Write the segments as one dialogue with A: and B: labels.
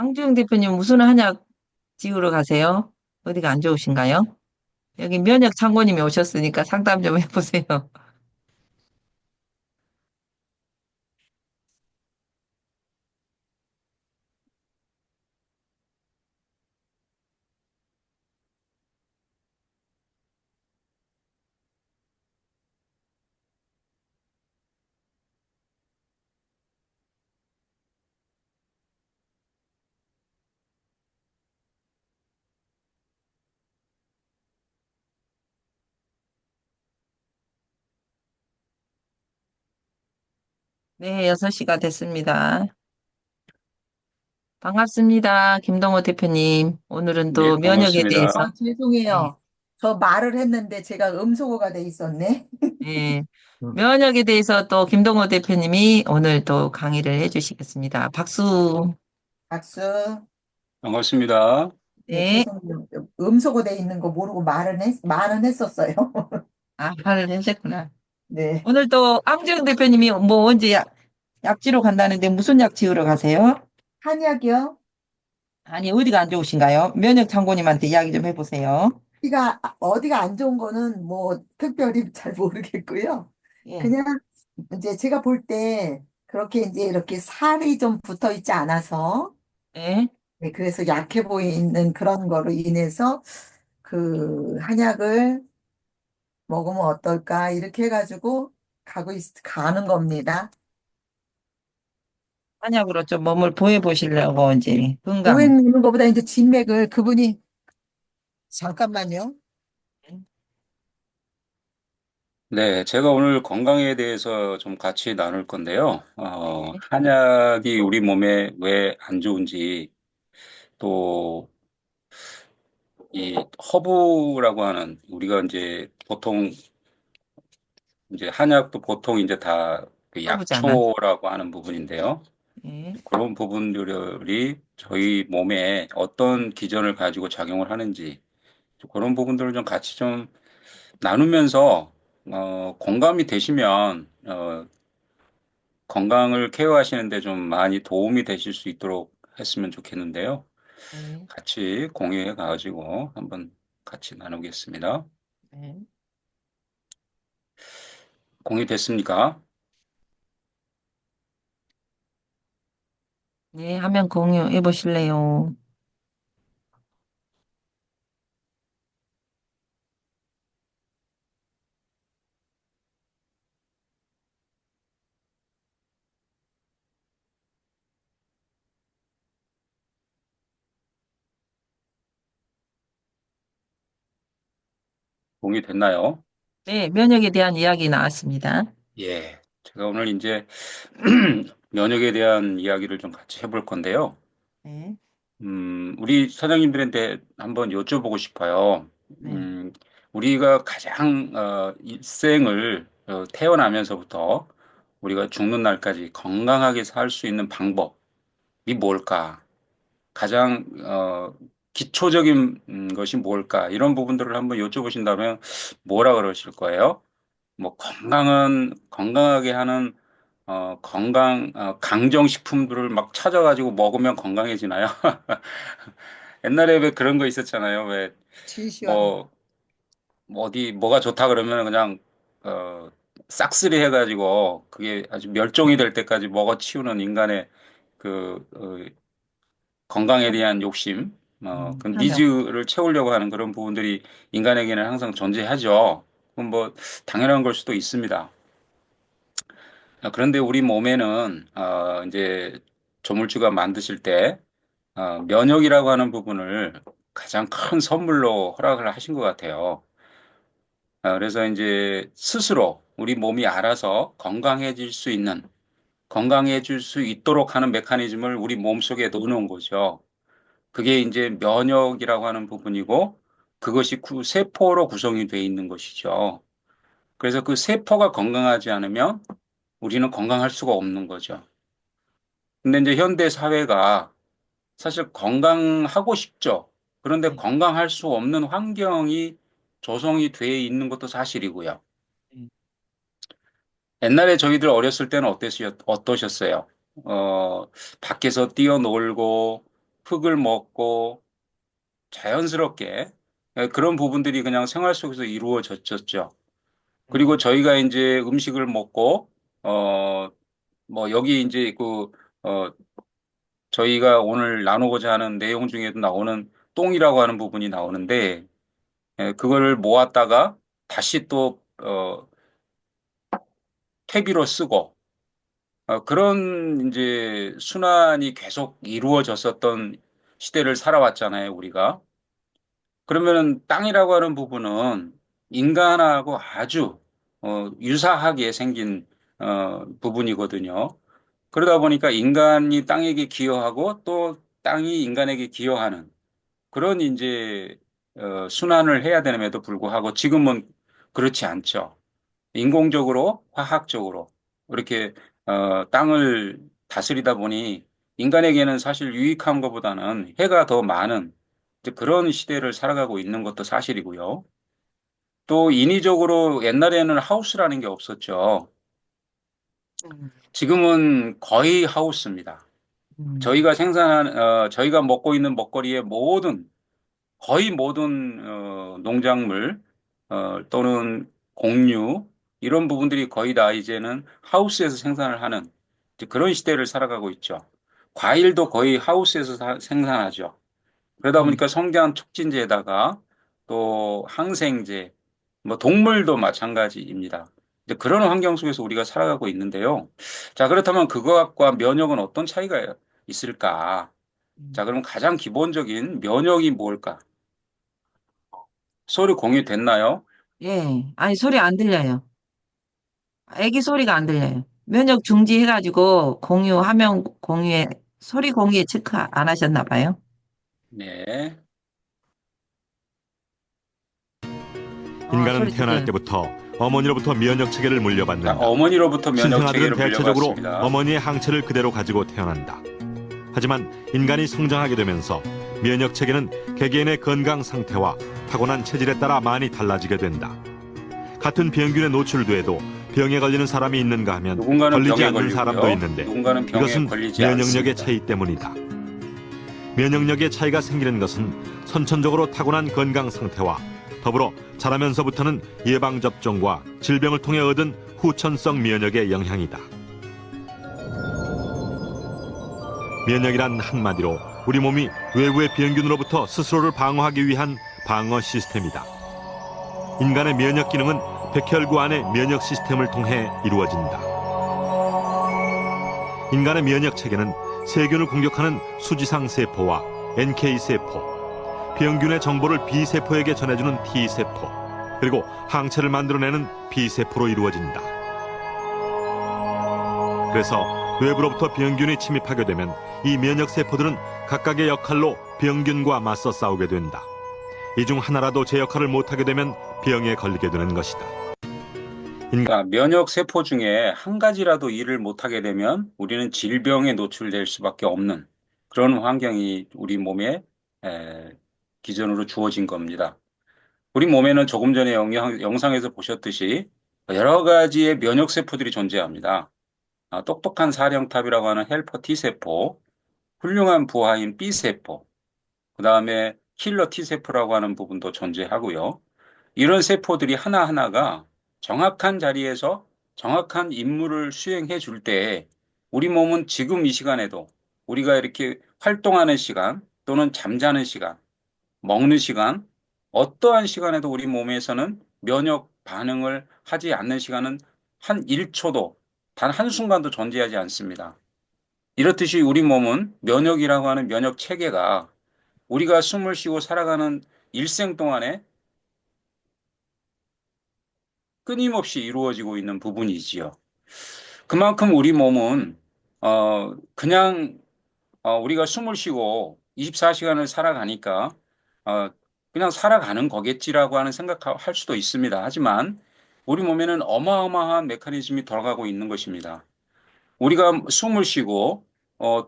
A: 황주영 대표님 무슨 한약 지으러 가세요? 어디가 안 좋으신가요? 여기 면역 창고님이 오셨으니까 상담 좀 해보세요. 네, 6시가 됐습니다. 반갑습니다. 김동호 대표님. 오늘은
B: 네,
A: 또 면역에
B: 반갑습니다.
A: 대해서.
B: 아,
A: 네,
B: 죄송해요. 저 말을 했는데 제가 음소거가 돼 있었네.
A: 네. 면역에 대해서 또 김동호 대표님이 오늘 또 강의를 해주시겠습니다. 박수.
B: 박수.
A: 네.
B: 반갑습니다. 네,
A: 네.
B: 죄송해요. 음소거 돼 있는 거 모르고 말은 했었어요.
A: 아, 말을 하셨구나.
B: 네.
A: 오늘 또 앙정 대표님이 뭐 언제 약지로 간다는데 무슨 약 지으러 가세요?
B: 한약이요?
A: 아니, 어디가 안 좋으신가요? 면역 장군님한테 이야기 좀 해보세요.
B: 어디가 안 좋은 거는 뭐 특별히 잘 모르겠고요.
A: 예.
B: 그냥 이제 제가 볼 때 그렇게 이제 이렇게 살이 좀 붙어 있지 않아서
A: 예.
B: 네, 그래서 약해 보이는 그런 거로 인해서 그 한약을 먹으면 어떨까? 이렇게 해가지고 가는 겁니다.
A: 한약으로 좀 몸을 보호해보시려고 이제 건강.
B: 보행 있는 것보다 이제 진맥을 그분이 잠깐만요.
C: 네, 제가 오늘 건강에 대해서 좀 같이 나눌 건데요.
A: 네.
C: 한약이 우리 몸에 왜 안 좋은지, 또 이 허브라고 하는 우리가 이제 보통 이제 한약도 보통 이제 다그
A: 허브잖아.
C: 약초라고 하는 부분인데요.
A: 예.
C: 그런 부분들이 저희 몸에 어떤 기전을 가지고 작용을 하는지 그런 부분들을 좀 같이 좀 나누면서 공감이 되시면 건강을 케어하시는데 좀 많이 도움이 되실 수 있도록 했으면 좋겠는데요.
A: 네.
C: 같이 공유해 가지고 한번 같이 나누겠습니다.
A: 네.
C: 공유됐습니까?
A: 네, 화면 공유해 보실래요?
C: 공유됐나요?
A: 네, 면역에 대한 이야기 나왔습니다.
C: 예. 제가 오늘 이제 면역에 대한 이야기를 좀 같이 해볼 건데요.
A: 네.
C: 우리 사장님들한테 한번 여쭤보고 싶어요.
A: 네.
C: 우리가 가장 일생을 태어나면서부터 우리가 죽는 날까지 건강하게 살 수 있는 방법이 뭘까? 가장 기초적인 것이 뭘까? 이런 부분들을 한번 여쭤보신다면 뭐라 그러실 거예요? 뭐 건강은 건강하게 하는 강정식품들을 막 찾아가지고 먹으면 건강해지나요? 옛날에 왜 그런 거 있었잖아요. 왜
B: 실시간.
C: 뭐 어디 뭐가 좋다 그러면 그냥 어 싹쓸이 해가지고 그게 아주 멸종이 될 때까지 먹어 치우는 인간의 그 건강에 대한 욕심, 그
A: 탐욕.
C: 니즈를 채우려고 하는 그런 부분들이 인간에게는 항상 존재하죠. 그건 뭐 당연한 걸 수도 있습니다. 그런데 우리 몸에는 이제 조물주가 만드실 때 면역이라고 하는 부분을 가장 큰 선물로 허락을 하신 것 같아요. 그래서 이제 스스로 우리 몸이 알아서 건강해질 수 있는, 건강해질 수 있도록 하는 메커니즘을 우리 몸속에 넣어놓은 거죠. 그게 이제 면역이라고 하는 부분이고, 그것이 세포로 구성이 되어 있는 것이죠. 그래서 그 세포가 건강하지 않으면 우리는 건강할 수가 없는 거죠. 근데 이제 현대 사회가 사실 건강하고 싶죠. 그런데
A: 네.
C: 건강할 수 없는 환경이 조성이 돼 있는 것도 사실이고요.
A: 네.
C: 옛날에 저희들 어렸을 때는 어떠셨어요? 밖에서 뛰어놀고, 흙을 먹고 자연스럽게 그런 부분들이 그냥 생활 속에서 이루어졌죠. 그리고 저희가 이제 음식을 먹고 어, 뭐 여기 이제 어, 저희가 오늘 나누고자 하는 내용 중에도 나오는 똥이라고 하는 부분이 나오는데 그거를 모았다가 다시 또 퇴비로 쓰고 그런 이제 순환이 계속 이루어졌었던 시대를 살아왔잖아요, 우리가. 그러면은 땅이라고 하는 부분은 인간하고 아주 유사하게 생긴 부분이거든요. 그러다 보니까 인간이 땅에게 기여하고 또 땅이 인간에게 기여하는 그런 이제 순환을 해야 됨에도 불구하고 지금은 그렇지 않죠. 인공적으로, 화학적으로 이렇게 땅을 다스리다 보니 인간에게는 사실 유익한 것보다는 해가 더 많은 이제 그런 시대를 살아가고 있는 것도 사실이고요. 또 인위적으로 옛날에는 하우스라는 게 없었죠.
A: 음,
C: 지금은 거의 하우스입니다.
A: 음,
C: 저희가 먹고 있는 먹거리의 거의 모든 농작물 또는 곡류 이런 부분들이 거의 다 이제는 하우스에서 생산을 하는 이제 그런 시대를 살아가고 있죠. 과일도 거의 하우스에서 생산하죠. 그러다
A: 네.
C: 보니까 성장 촉진제에다가 또 항생제, 뭐 동물도 마찬가지입니다. 이제 그런 환경 속에서 우리가 살아가고 있는데요. 자, 그렇다면 그것과 면역은 어떤 차이가 있을까? 자, 그럼 가장 기본적인 면역이 뭘까? 소리 공유됐나요?
A: 예. 아니, 소리 안 들려요. 애기 소리가 안 들려요. 면역 중지해가지고 화면 공유에, 소리 공유에 체크 안 하셨나 봐요.
C: 네.
D: 인간은
A: 소리
D: 태어날
A: 들려요.
D: 때부터 어머니로부터 면역 체계를
C: 자,
D: 물려받는다.
C: 어머니로부터 면역
D: 신생아들은
C: 체계를
D: 대체적으로
C: 물려받습니다.
D: 어머니의 항체를 그대로 가지고 태어난다. 하지만 인간이 성장하게 되면서 면역 체계는 개개인의 건강 상태와 타고난 체질에 따라 많이 달라지게 된다. 같은 병균에 노출돼도 병에 걸리는 사람이 있는가 하면
C: 누군가는
D: 걸리지
C: 병에
D: 않는 사람도
C: 걸리고요.
D: 있는데
C: 누군가는 병에
D: 이것은
C: 걸리지
D: 면역력의
C: 않습니다.
D: 차이 때문이다. 면역력의 차이가 생기는 것은 선천적으로 타고난 건강 상태와 더불어 자라면서부터는 예방접종과 질병을 통해 얻은 후천성 면역의 영향이다. 면역이란 한마디로 우리 몸이 외부의 병균으로부터 스스로를 방어하기 위한 방어 시스템이다. 인간의 면역 기능은 백혈구 안의 면역 시스템을 통해 이루어진다. 인간의 면역 체계는 세균을 공격하는 수지상 세포와 NK 세포, 병균의 정보를 B세포에게 전해주는 T세포, 그리고 항체를 만들어내는 B세포로 이루어진다. 그래서 외부로부터 병균이 침입하게 되면 이 면역 세포들은 각각의 역할로 병균과 맞서 싸우게 된다. 이 중 하나라도 제 역할을 못하게 되면 병에 걸리게 되는 것이다.
C: 자, 면역 세포 중에 한 가지라도 일을 못하게 되면 우리는 질병에 노출될 수밖에 없는 그런 환경이 우리 몸에 에, 기존으로 주어진 겁니다. 우리 몸에는 조금 전에 영상에서 보셨듯이 여러 가지의 면역 세포들이 존재합니다. 똑똑한 사령탑이라고 하는 헬퍼 T세포, 훌륭한 부하인 B세포, 그 다음에 킬러 T세포라고 하는 부분도 존재하고요. 이런 세포들이 하나하나가 정확한 자리에서 정확한 임무를 수행해 줄 때 우리 몸은 지금 이 시간에도 우리가 이렇게 활동하는 시간 또는 잠자는 시간, 먹는 시간, 어떠한 시간에도 우리 몸에서는 면역 반응을 하지 않는 시간은 한 1초도, 단 한순간도 존재하지 않습니다. 이렇듯이 우리 몸은 면역이라고 하는 면역 체계가 우리가 숨을 쉬고 살아가는 일생 동안에 끊임없이 이루어지고 있는 부분이지요. 그만큼 우리 몸은 그냥 우리가 숨을 쉬고 24시간을 살아가니까 어, 그냥 살아가는 거겠지라고 하는 생각할 수도 있습니다. 하지만 우리 몸에는 어마어마한 메커니즘이 돌아가고 있는 것입니다. 우리가 숨을 쉬고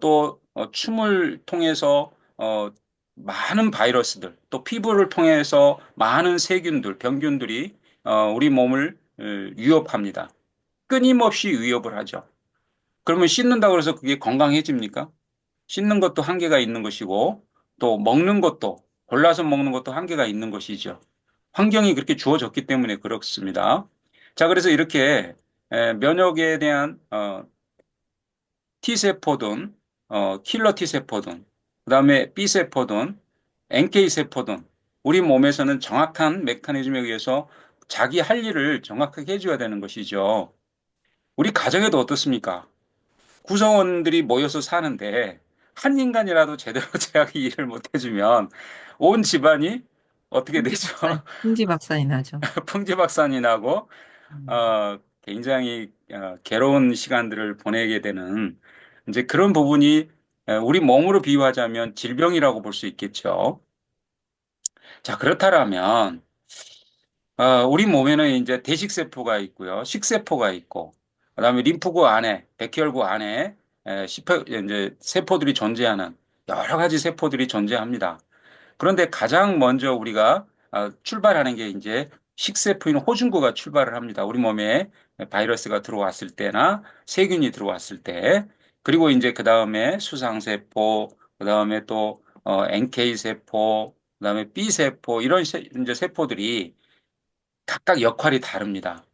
C: 또 춤을 통해서 많은 바이러스들, 또 피부를 통해서 많은 세균들, 병균들이 우리 몸을 위협합니다. 끊임없이 위협을 하죠. 그러면 씻는다고 해서 그게 건강해집니까? 씻는 것도 한계가 있는 것이고 또 먹는 것도 골라서 먹는 것도 한계가 있는 것이죠. 환경이 그렇게 주어졌기 때문에 그렇습니다. 자, 그래서 이렇게 면역에 대한 T세포든 킬러 T세포든 그다음에 B세포든 NK세포든 우리 몸에서는 정확한 메커니즘에 의해서 자기 할 일을 정확하게 해줘야 되는 것이죠. 우리 가정에도 어떻습니까? 구성원들이 모여서 사는데 한 인간이라도 제대로 자기 일을 못 해주면 온 집안이 어떻게 되죠?
A: 풍지박산이 나죠.
C: 풍지박산이 나고
A: 음.
C: 굉장히 괴로운 시간들을 보내게 되는 이제 그런 부분이 우리 몸으로 비유하자면 질병이라고 볼 수 있겠죠. 자, 그렇다면 우리 몸에는 이제 대식세포가 있고요, 식세포가 있고, 그다음에 림프구 안에, 백혈구 안에 이제 세포들이 존재하는 여러 가지 세포들이 존재합니다. 그런데 가장 먼저 우리가 출발하는 게 이제 식세포인 호중구가 출발을 합니다. 우리 몸에 바이러스가 들어왔을 때나 세균이 들어왔을 때, 그리고 이제 그 다음에 수상세포, 그 다음에 또 NK세포, 그 다음에 B세포 이런 이제 세포들이 각각 역할이 다릅니다.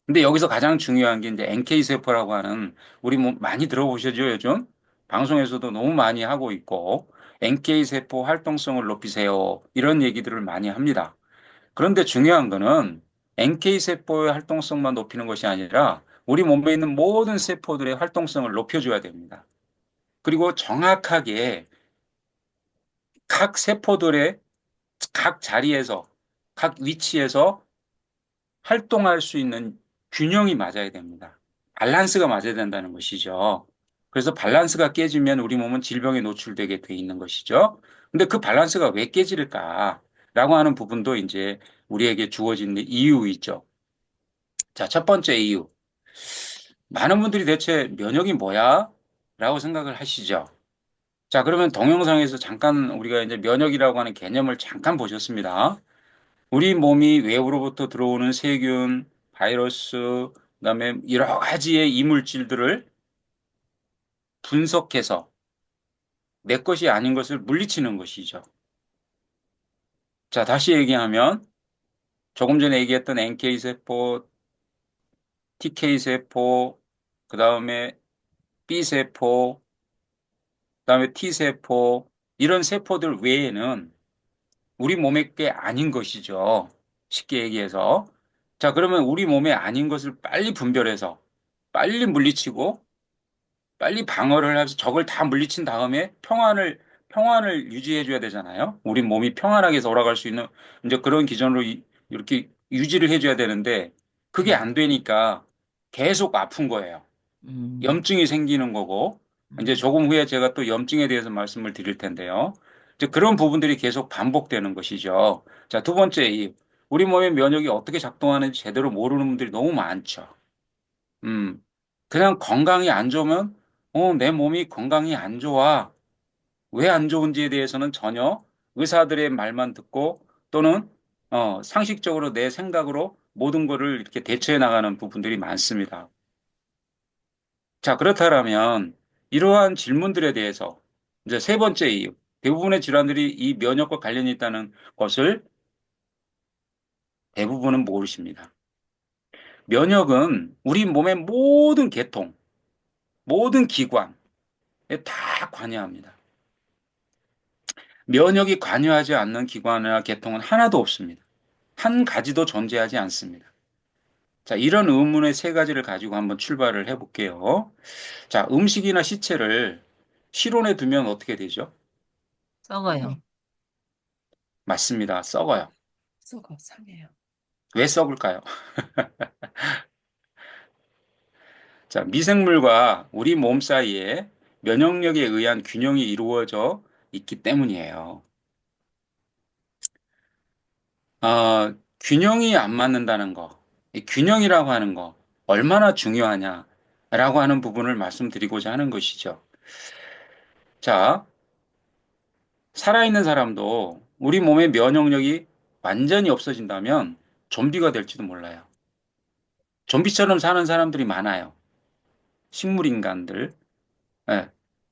C: 근데 여기서 가장 중요한 게 이제 NK세포라고 하는 우리 뭐 많이 들어보셨죠, 요즘? 방송에서도 너무 많이 하고 있고 NK세포 활동성을 높이세요. 이런 얘기들을 많이 합니다. 그런데 중요한 거는 NK세포의 활동성만 높이는 것이 아니라 우리 몸에 있는 모든 세포들의 활동성을 높여줘야 됩니다. 그리고 정확하게 각 세포들의 각 자리에서 각 위치에서 활동할 수 있는 균형이 맞아야 됩니다. 밸런스가 맞아야 된다는 것이죠. 그래서 밸런스가 깨지면 우리 몸은 질병에 노출되게 돼 있는 것이죠. 근데 그 밸런스가 왜 깨질까라고 하는 부분도 이제 우리에게 주어진 이유이죠. 자, 첫 번째 이유. 많은 분들이 대체 면역이 뭐야? 라고 생각을 하시죠. 자, 그러면 동영상에서 잠깐 우리가 이제 면역이라고 하는 개념을 잠깐 보셨습니다. 우리 몸이 외부로부터 들어오는 세균, 바이러스, 그다음에 여러 가지의 이물질들을 분석해서 내 것이 아닌 것을 물리치는 것이죠. 자, 다시 얘기하면 조금 전에 얘기했던 NK세포, TK세포, 그다음에 B세포, 그다음에 T세포 이런 세포들 외에는 우리 몸의 게 아닌 것이죠. 쉽게 얘기해서. 자, 그러면 우리 몸에 아닌 것을 빨리 분별해서 빨리 물리치고 빨리 방어를 해서 적을 다 물리친 다음에 평안을 유지해 줘야 되잖아요. 우리 몸이 평안하게 돌아갈 수 있는 이제 그런 기전으로 이렇게 유지를 해 줘야 되는데 그게
A: 음.
C: 안 되니까 계속 아픈 거예요.
A: 음.
C: 염증이 생기는 거고 이제
A: 음.
C: 조금 후에 제가 또 염증에 대해서 말씀을 드릴 텐데요. 이제 그런 부분들이 계속 반복되는 것이죠. 자, 두 번째, 우리 몸의 면역이 어떻게 작동하는지 제대로 모르는 분들이 너무 많죠. 음, 그냥 건강이 안 좋으면, 내 몸이 건강이 안 좋아. 왜 안 좋은지에 대해서는 전혀 의사들의 말만 듣고 또는, 상식적으로 내 생각으로 모든 거를 이렇게 대처해 나가는 부분들이 많습니다. 자, 그렇다면 이러한 질문들에 대해서 이제 세 번째 이유, 대부분의 질환들이 이 면역과 관련이 있다는 것을 대부분은 모르십니다. 면역은 우리 몸의 모든 계통, 모든 기관에 다 관여합니다. 면역이 관여하지 않는 기관이나 계통은 하나도 없습니다. 한 가지도 존재하지 않습니다. 자, 이런 의문의 세 가지를 가지고 한번 출발을 해볼게요. 자, 음식이나 시체를 실온에 두면 어떻게 되죠?
A: 썩어요.
C: 맞습니다. 썩어요.
B: 썩어, 상해요.
C: 왜 썩을까요? 자, 미생물과 우리 몸 사이에 면역력에 의한 균형이 이루어져 있기 때문이에요. 균형이 안 맞는다는 거, 이 균형이라고 하는 거 얼마나 중요하냐라고 하는 부분을 말씀드리고자 하는 것이죠. 자, 살아있는 사람도 우리 몸의 면역력이 완전히 없어진다면 좀비가 될지도 몰라요. 좀비처럼 사는 사람들이 많아요. 식물인간들. 예.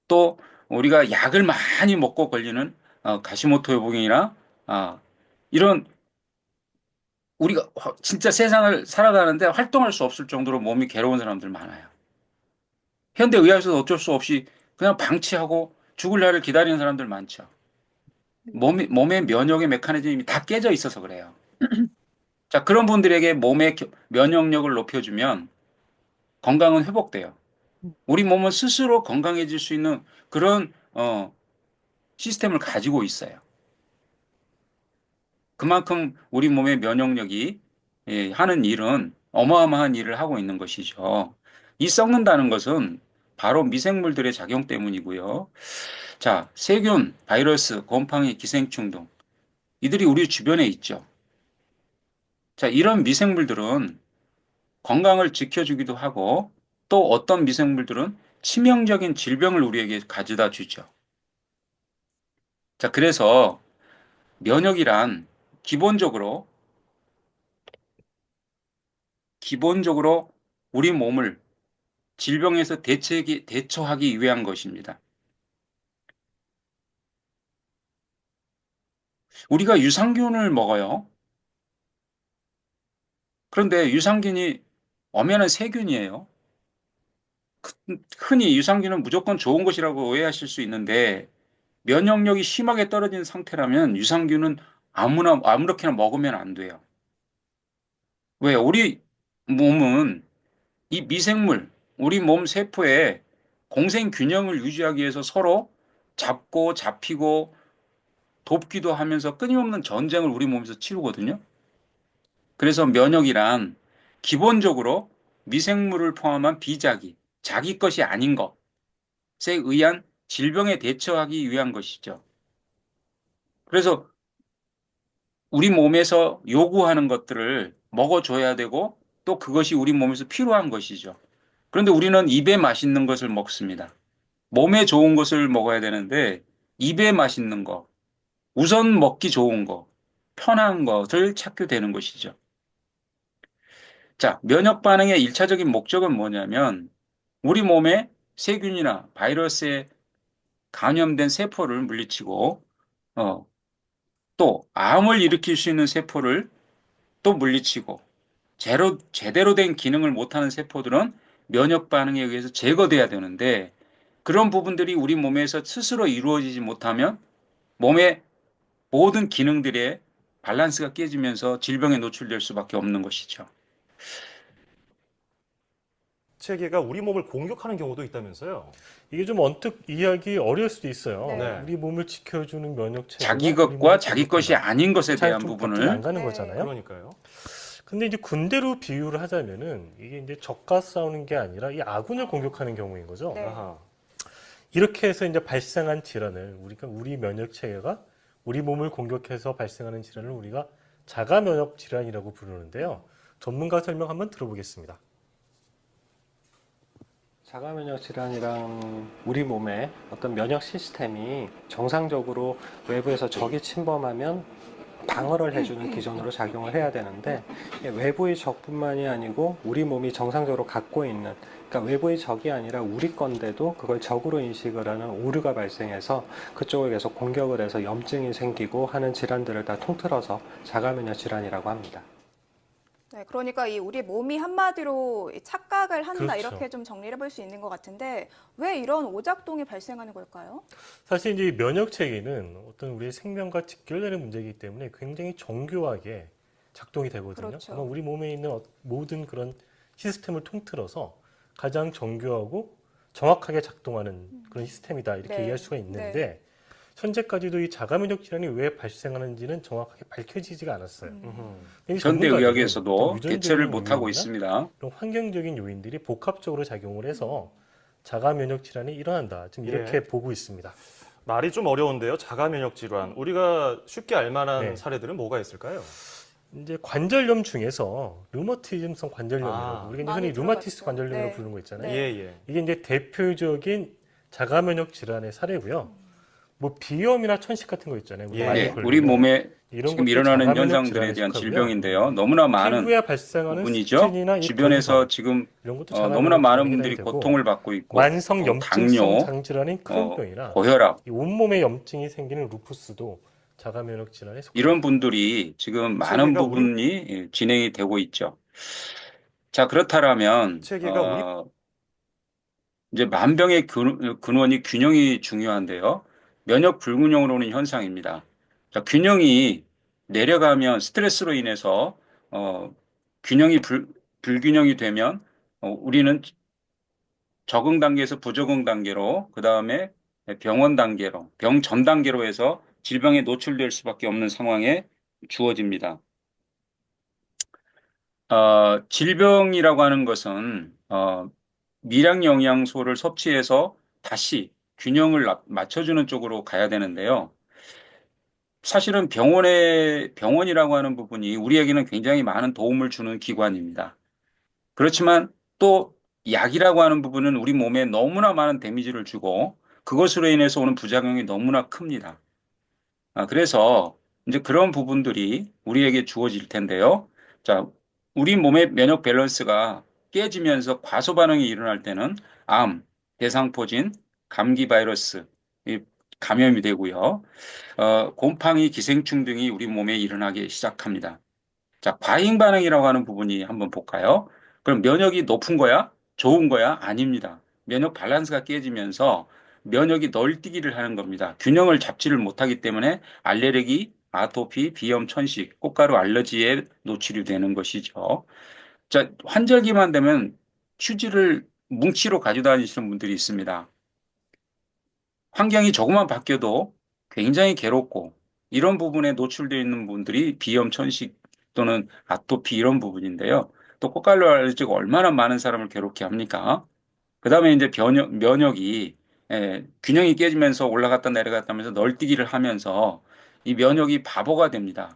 C: 또 우리가 약을 많이 먹고 걸리는 가시모토병이나 이런 우리가 진짜 세상을 살아가는데 활동할 수 없을 정도로 몸이 괴로운 사람들 많아요. 현대 의학에서도 어쩔 수 없이 그냥 방치하고 죽을 날을 기다리는 사람들 많죠. 몸의 면역의 메커니즘이 다 깨져 있어서 그래요. 자, 그런 분들에게 몸의 면역력을 높여주면 건강은 회복돼요. 우리 몸은 스스로 건강해질 수 있는 그런 시스템을 가지고 있어요. 그만큼 우리 몸의 면역력이 하는 일은 어마어마한 일을 하고 있는 것이죠. 이 썩는다는 것은 바로 미생물들의 작용 때문이고요. 자, 세균, 바이러스, 곰팡이, 기생충 등 이들이 우리 주변에 있죠. 자, 이런 미생물들은 건강을 지켜주기도 하고 또 어떤 미생물들은 치명적인 질병을 우리에게 가져다 주죠. 자, 그래서 면역이란 기본적으로 우리 몸을 질병에서 대처하기 위한 것입니다. 우리가 유산균을 먹어요. 그런데 유산균이 엄연한 세균이에요. 흔히 유산균은 무조건 좋은 것이라고 오해하실 수 있는데 면역력이 심하게 떨어진 상태라면 유산균은 아무렇게나 먹으면 안 돼요. 왜? 우리 몸은 이 미생물, 우리 몸 세포의 공생 균형을 유지하기 위해서 서로 잡고 잡히고 돕기도 하면서 끊임없는 전쟁을 우리 몸에서 치르거든요. 그래서 면역이란 기본적으로 미생물을 포함한 비자기, 자기 것이 아닌 것에 의한 질병에 대처하기 위한 것이죠. 그래서 우리 몸에서 요구하는 것들을 먹어줘야 되고 또 그것이 우리 몸에서 필요한 것이죠. 그런데 우리는 입에 맛있는 것을 먹습니다. 몸에 좋은 것을 먹어야 되는데 입에 맛있는 거, 우선 먹기 좋은 거, 편한 것을 찾게 되는 것이죠. 자, 면역 반응의 1차적인 목적은 뭐냐면 우리 몸에 세균이나 바이러스에 감염된 세포를 물리치고 또 암을 일으킬 수 있는 세포를 또 물리치고 제대로 된 기능을 못하는 세포들은 면역 반응에 의해서 제거돼야 되는데 그런 부분들이 우리 몸에서 스스로 이루어지지 못하면 몸의 모든 기능들의 밸런스가 깨지면서 질병에 노출될 수밖에 없는 것이죠.
E: 체계가 우리 몸을 공격하는 경우도 있다면서요?
F: 이게 좀 언뜻 이해하기 어려울 수도 있어요.
E: 네.
F: 우리 몸을 지켜주는 면역체계가
C: 자기
F: 우리
C: 것과
F: 몸을
C: 자기 것이
F: 공격한다.
C: 아닌 것에
F: 잘
C: 대한
F: 좀
C: 부분을
F: 바뀌지 안 가는
B: 네.
F: 거잖아요.
E: 그러니까요.
F: 근데 이제 군대로 비유를 하자면은 이게 이제 적과 싸우는 게 아니라 이 아군을 공격하는 경우인 거죠.
B: 네.
E: 아하.
F: 이렇게 해서 이제 발생한 질환을 우리 면역 체계가 우리 몸을 공격해서 발생하는 질환을 우리가 자가 면역 질환이라고 부르는데요. 전문가 설명 한번 들어보겠습니다.
G: 자가면역 질환이랑 우리 몸의 어떤 면역 시스템이 정상적으로 외부에서 적이 침범하면 방어를 해주는 기전으로 작용을 해야 되는데 외부의 적뿐만이 아니고 우리 몸이 정상적으로 갖고 있는 그러니까 외부의 적이 아니라 우리 건데도 그걸 적으로 인식을 하는 오류가 발생해서 그쪽을 계속 공격을 해서 염증이 생기고 하는 질환들을 다 통틀어서 자가면역 질환이라고 합니다.
H: 네, 그러니까 이 우리 몸이 한마디로 착각을 한다
F: 그렇죠.
H: 이렇게 좀 정리를 해볼 수 있는 것 같은데 왜 이런 오작동이 발생하는 걸까요?
F: 사실 이제 면역 체계는 어떤 우리의 생명과 직결되는 문제이기 때문에 굉장히 정교하게 작동이 되거든요.
H: 그렇죠.
F: 아마 우리 몸에 있는 모든 그런 시스템을 통틀어서 가장 정교하고 정확하게 작동하는 그런 시스템이다 이렇게
H: 네.
F: 이해할 수가 있는데
H: 네.
F: 현재까지도 이 자가면역 질환이 왜 발생하는지는 정확하게 밝혀지지가 않았어요. 이
C: 현대
F: 전문가들은
C: 의학에서도
F: 어떤 유전적인
C: 대처를 못하고
F: 요인이나
C: 있습니다.
F: 이런 환경적인 요인들이 복합적으로 작용을 해서 자가면역 질환이 일어난다. 지금 이렇게
E: 예.
F: 보고 있습니다.
E: 말이 좀 어려운데요. 자가면역 질환. 우리가 쉽게 알만한
F: 네.
E: 사례들은 뭐가 있을까요?
F: 이제 관절염 중에서 류머티즘성 관절염이라고 우리가 이제
H: 많이
F: 흔히 류마티스
H: 들어봤죠.
F: 관절염이라고
H: 네.
F: 부르는 거 있잖아요.
H: 네.
E: 예, 예.
F: 이게 이제 대표적인 자가면역 질환의 사례고요. 뭐 비염이나 천식 같은 거 있잖아요. 우리
E: 예,
F: 많이
E: 예.
F: 걸리는
C: 우리 몸에
F: 이런
C: 지금
F: 것도
C: 일어나는
F: 자가 면역
C: 현상들에
F: 질환에
C: 대한
F: 속하고요.
C: 질병인데요. 너무나 많은
F: 피부에 발생하는
C: 부분이죠.
F: 스킨이나 이
C: 주변에서
F: 건성
C: 지금
F: 이런 것도 자가
C: 너무나
F: 면역
C: 많은
F: 질환에 해당이
C: 분들이
F: 되고
C: 고통을 받고 있고
F: 만성 염증성
C: 당뇨,
F: 장질환인 크론병이나
C: 고혈압
F: 이 온몸에 염증이 생기는 루푸스도 자가 면역 질환에 속합니다.
C: 이런 분들이 지금 많은
E: 체계가
C: 부분이 진행이 되고 있죠. 자, 그렇다면
E: 체계가 우리
C: 이제 만병의 근원이 균형이 중요한데요. 면역 불균형으로 오는 현상입니다. 자, 균형이 내려가면 스트레스로 인해서 균형이 불균형이 되면 우리는 적응 단계에서 부적응 단계로 그 다음에 병원 단계로 병 전 단계로 해서 질병에 노출될 수밖에 없는 상황에 주어집니다. 질병이라고 하는 것은 미량 영양소를 섭취해서 다시 균형을 맞춰주는 쪽으로 가야 되는데요. 사실은 병원이라고 하는 부분이 우리에게는 굉장히 많은 도움을 주는 기관입니다. 그렇지만 또 약이라고 하는 부분은 우리 몸에 너무나 많은 데미지를 주고 그것으로 인해서 오는 부작용이 너무나 큽니다. 그래서 이제 그런 부분들이 우리에게 주어질 텐데요. 자, 우리 몸의 면역 밸런스가 깨지면서 과소 반응이 일어날 때는 암, 대상포진, 감기 바이러스, 이 감염이 되고요. 곰팡이, 기생충 등이 우리 몸에 일어나기 시작합니다. 자, 과잉 반응이라고 하는 부분이 한번 볼까요? 그럼 면역이 높은 거야? 좋은 거야? 아닙니다. 면역 밸런스가 깨지면서 면역이 널뛰기를 하는 겁니다. 균형을 잡지를 못하기 때문에 알레르기, 아토피, 비염, 천식, 꽃가루 알러지에 노출이 되는 것이죠. 자, 환절기만 되면 휴지를 뭉치로 가지고 다니시는 분들이 있습니다. 환경이 조금만 바뀌어도 굉장히 괴롭고 이런 부분에 노출되어 있는 분들이 비염, 천식 또는 아토피 이런 부분인데요. 또 꽃갈로 알레르기가 얼마나 많은 사람을 괴롭게 합니까? 그 다음에 이제 면역이 균형이 깨지면서 올라갔다 내려갔다 하면서 널뛰기를 하면서 이 면역이 바보가 됩니다.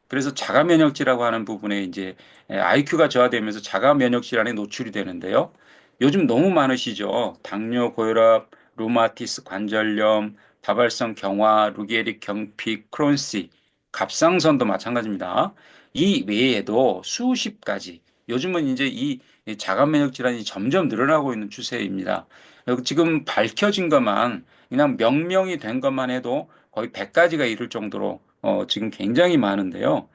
C: 그래서 자가 면역질이라고 하는 부분에 이제 IQ가 저하되면서 자가 면역 질환에 노출이 되는데요. 요즘 너무 많으시죠. 당뇨, 고혈압, 루마티스 관절염, 다발성 경화, 루게릭 경픽, 크론시, 갑상선도 마찬가지입니다. 이 외에도 수십 가지. 요즘은 이제 이 자가 면역 질환이 점점 늘어나고 있는 추세입니다. 지금 밝혀진 것만 그냥 명명이 된 것만 해도 거의 100가지가 이를 정도로 지금 굉장히 많은데요.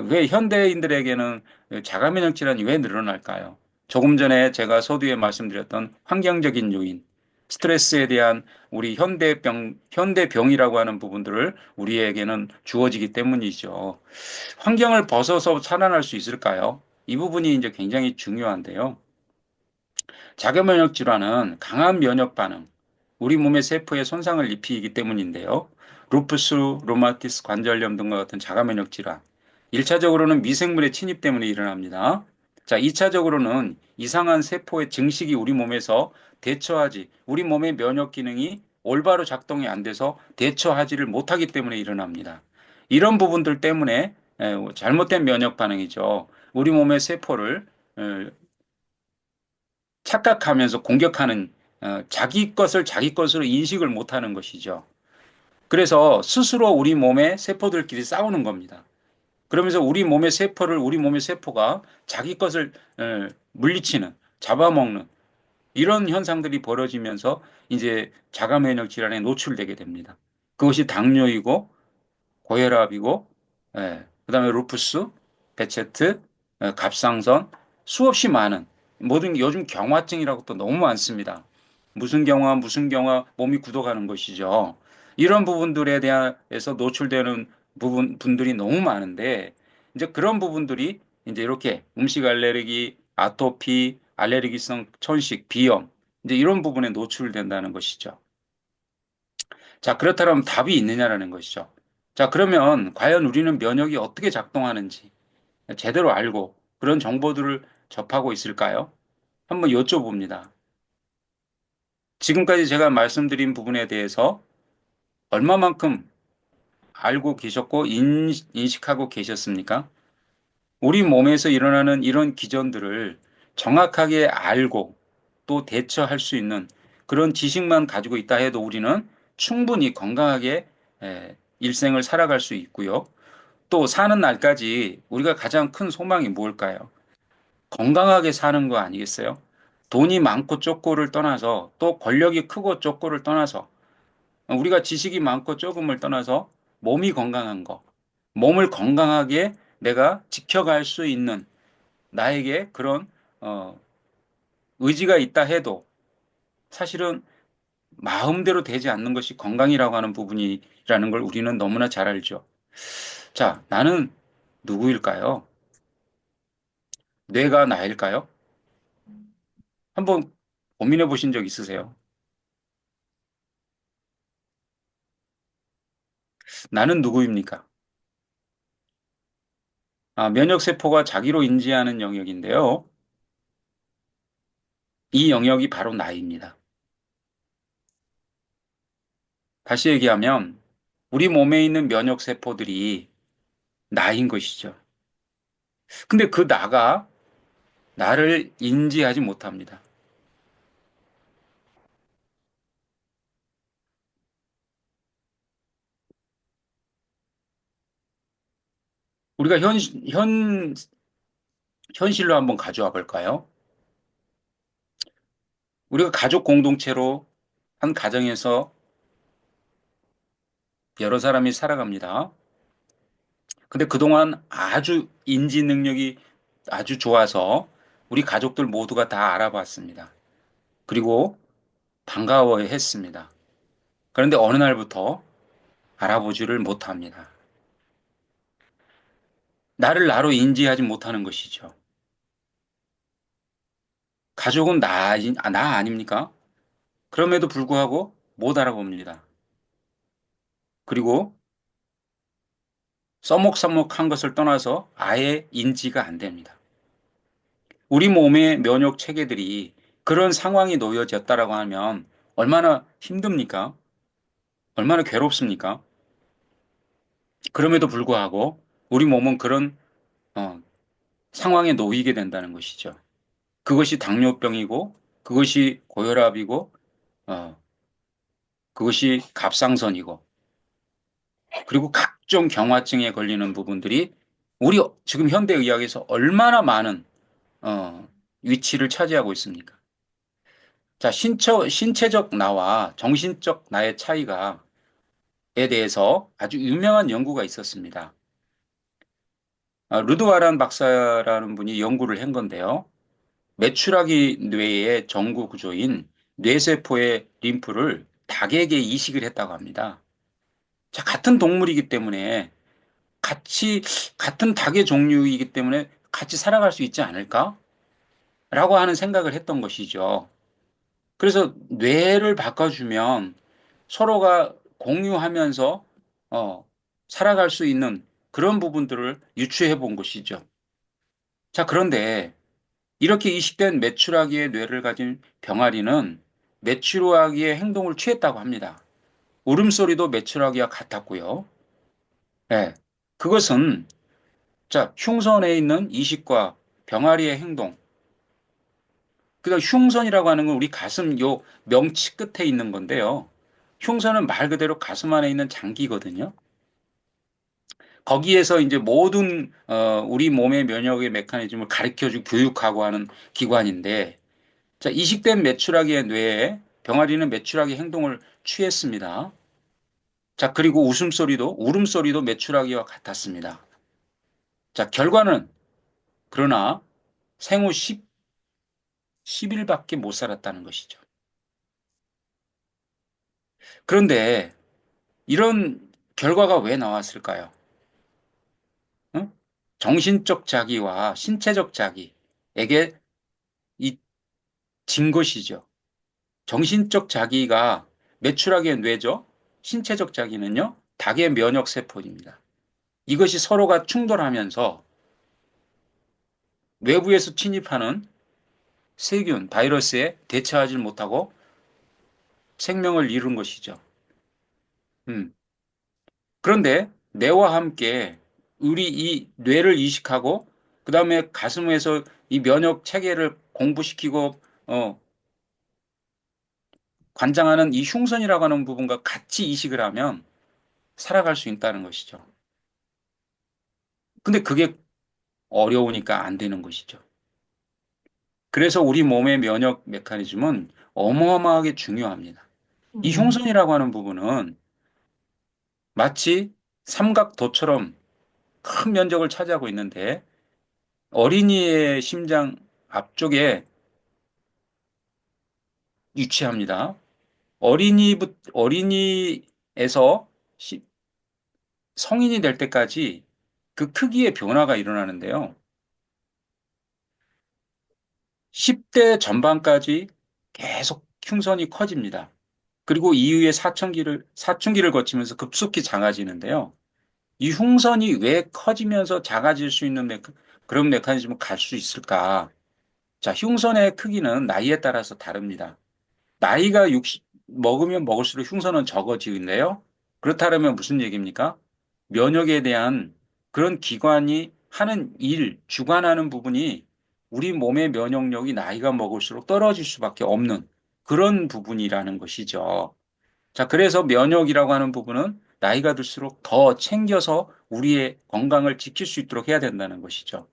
C: 왜 현대인들에게는 자가 면역 질환이 왜 늘어날까요? 조금 전에 제가 서두에 말씀드렸던 환경적인 요인, 스트레스에 대한 우리 현대병이라고 하는 부분들을 우리에게는 주어지기 때문이죠. 환경을 벗어서 살아날 수 있을까요? 이 부분이 이제 굉장히 중요한데요. 자가 면역 질환은 강한 면역 반응, 우리 몸의 세포에 손상을 입히기 때문인데요. 루푸스, 루마티스 관절염 등과 같은 자가 면역 질환. 1차적으로는 미생물의 침입 때문에 일어납니다. 자, 2차적으로는 이상한 세포의 증식이 우리 몸에서 우리 몸의 면역 기능이 올바로 작동이 안 돼서 대처하지를 못하기 때문에 일어납니다. 이런 부분들 때문에 잘못된 면역 반응이죠. 우리 몸의 세포를 착각하면서 공격하는 자기 것을 자기 것으로 인식을 못하는 것이죠. 그래서 스스로 우리 몸의 세포들끼리 싸우는 겁니다. 그러면서 우리 몸의 세포가 자기 것을 물리치는, 잡아먹는 이런 현상들이 벌어지면서 이제 자가 면역 질환에 노출되게 됩니다. 그것이 당뇨이고 고혈압이고, 그다음에 루푸스, 베체트, 갑상선 수없이 많은 모든 요즘 경화증이라고 또 너무 많습니다. 무슨 경화 몸이 굳어가는 것이죠. 이런 부분들에 대해서 노출되는 분들이 너무 많은데 이제 그런 부분들이 이제 이렇게 음식 알레르기, 아토피, 알레르기성 천식, 비염 이제 이런 부분에 노출된다는 것이죠. 자, 그렇다면 답이 있느냐라는 것이죠. 자, 그러면 과연 우리는 면역이 어떻게 작동하는지 제대로 알고 그런 정보들을 접하고 있을까요? 한번 여쭤봅니다. 지금까지 제가 말씀드린 부분에 대해서 얼마만큼 알고 계셨고 인식하고 계셨습니까? 우리 몸에서 일어나는 이런 기전들을 정확하게 알고 또 대처할 수 있는 그런 지식만 가지고 있다 해도 우리는 충분히 건강하게 일생을 살아갈 수 있고요. 또 사는 날까지 우리가 가장 큰 소망이 뭘까요? 건강하게 사는 거 아니겠어요? 돈이 많고 좁고를 떠나서 또 권력이 크고 좁고를 떠나서 우리가 지식이 많고 적음을 떠나서 몸이 건강한 거, 몸을 건강하게 내가 지켜갈 수 있는 나에게 그런 의지가 있다 해도 사실은 마음대로 되지 않는 것이 건강이라고 하는 부분이라는 걸 우리는 너무나 잘 알죠. 자, 나는 누구일까요? 뇌가 나일까요? 한번 고민해 보신 적 있으세요? 나는 누구입니까? 면역세포가 자기로 인지하는 영역인데요. 이 영역이 바로 나입니다. 다시 얘기하면 우리 몸에 있는 면역세포들이 나인 것이죠. 근데 그 나가 나를 인지하지 못합니다. 우리가 현실로 한번 가져와 볼까요? 우리가 가족 공동체로 한 가정에서 여러 사람이 살아갑니다. 근데 그동안 아주 인지 능력이 아주 좋아서 우리 가족들 모두가 다 알아봤습니다. 그리고 반가워해 했습니다. 그런데 어느 날부터 알아보지를 못합니다. 나를 나로 인지하지 못하는 것이죠. 가족은 나 아닙니까? 그럼에도 불구하고 못 알아봅니다. 그리고 써먹써먹한 것을 떠나서 아예 인지가 안 됩니다. 우리 몸의 면역 체계들이 그런 상황이 놓여졌다라고 하면 얼마나 힘듭니까? 얼마나 괴롭습니까? 그럼에도 불구하고 우리 몸은 그런 상황에 놓이게 된다는 것이죠. 그것이 당뇨병이고 그것이 고혈압이고 그것이 갑상선이고 그리고 각종 경화증에 걸리는 부분들이 우리 지금 현대의학에서 얼마나 많은 위치를 차지하고 있습니까? 자, 신체적 나와 정신적 나의 차이가에 대해서 아주 유명한 연구가 있었습니다. 루드와란 박사라는 분이 연구를 한 건데요. 메추라기 뇌의 정구 구조인 뇌세포의 림프를 닭에게 이식을 했다고 합니다. 자, 같은 동물이기 때문에 같은 닭의 종류이기 때문에 같이 살아갈 수 있지 않을까? 라고 하는 생각을 했던 것이죠. 그래서 뇌를 바꿔주면 서로가 공유하면서 살아갈 수 있는 그런 부분들을 유추해 본 것이죠. 자, 그런데 이렇게 이식된 메추라기의 뇌를 가진 병아리는 메추라기의 행동을 취했다고 합니다. 울음소리도 메추라기와 같았고요. 네, 그것은 자, 흉선에 있는 이식과 병아리의 행동. 그다음 흉선이라고 하는 건 우리 가슴 요 명치 끝에 있는 건데요. 흉선은 말 그대로 가슴 안에 있는 장기거든요. 거기에서 이제 모든 우리 몸의 면역의 메커니즘을 가르쳐주고 교육하고 하는 기관인데, 자, 이식된 메추라기의 뇌에 병아리는 메추라기 행동을 취했습니다. 자, 그리고 울음소리도 메추라기와 같았습니다. 자, 결과는 그러나 생후 10일밖에 못 살았다는 것이죠. 그런데 이런 결과가 왜 나왔을까요? 응? 정신적 자기와 신체적 자기에게 진 것이죠. 정신적 자기가 메추라기의 뇌죠. 신체적 자기는요, 닭의 면역 세포입니다. 이것이 서로가 충돌하면서 외부에서 침입하는 세균, 바이러스에 대처하지 못하고 생명을 잃은 것이죠. 그런데 뇌와 함께 우리 이 뇌를 이식하고 그 다음에 가슴에서 이 면역 체계를 공부시키고 관장하는 이 흉선이라고 하는 부분과 같이 이식을 하면 살아갈 수 있다는 것이죠. 근데 그게 어려우니까 안 되는 것이죠. 그래서 우리 몸의 면역 메커니즘은 어마어마하게 중요합니다. 이 흉선이라고 하는 부분은 마치 삼각도처럼 큰 면적을 차지하고 있는데 어린이의 심장 앞쪽에 위치합니다. 어린이에서 성인이 될 때까지 그 크기의 변화가 일어나는데요. 10대 전반까지 계속 흉선이 커집니다. 그리고 이후에 사춘기를 거치면서 급속히 작아지는데요. 이 흉선이 왜 커지면서 작아질 수 있는 그런 메커니즘을 갈 수 있을까? 자, 흉선의 크기는 나이에 따라서 다릅니다. 나이가 60, 먹으면 먹을수록 흉선은 적어지는데요. 그렇다면 무슨 얘기입니까? 면역에 대한 그런 기관이 하는 일, 주관하는 부분이 우리 몸의 면역력이 나이가 먹을수록 떨어질 수밖에 없는 그런 부분이라는 것이죠. 자, 그래서 면역이라고 하는 부분은 나이가 들수록 더 챙겨서 우리의 건강을 지킬 수 있도록 해야 된다는 것이죠.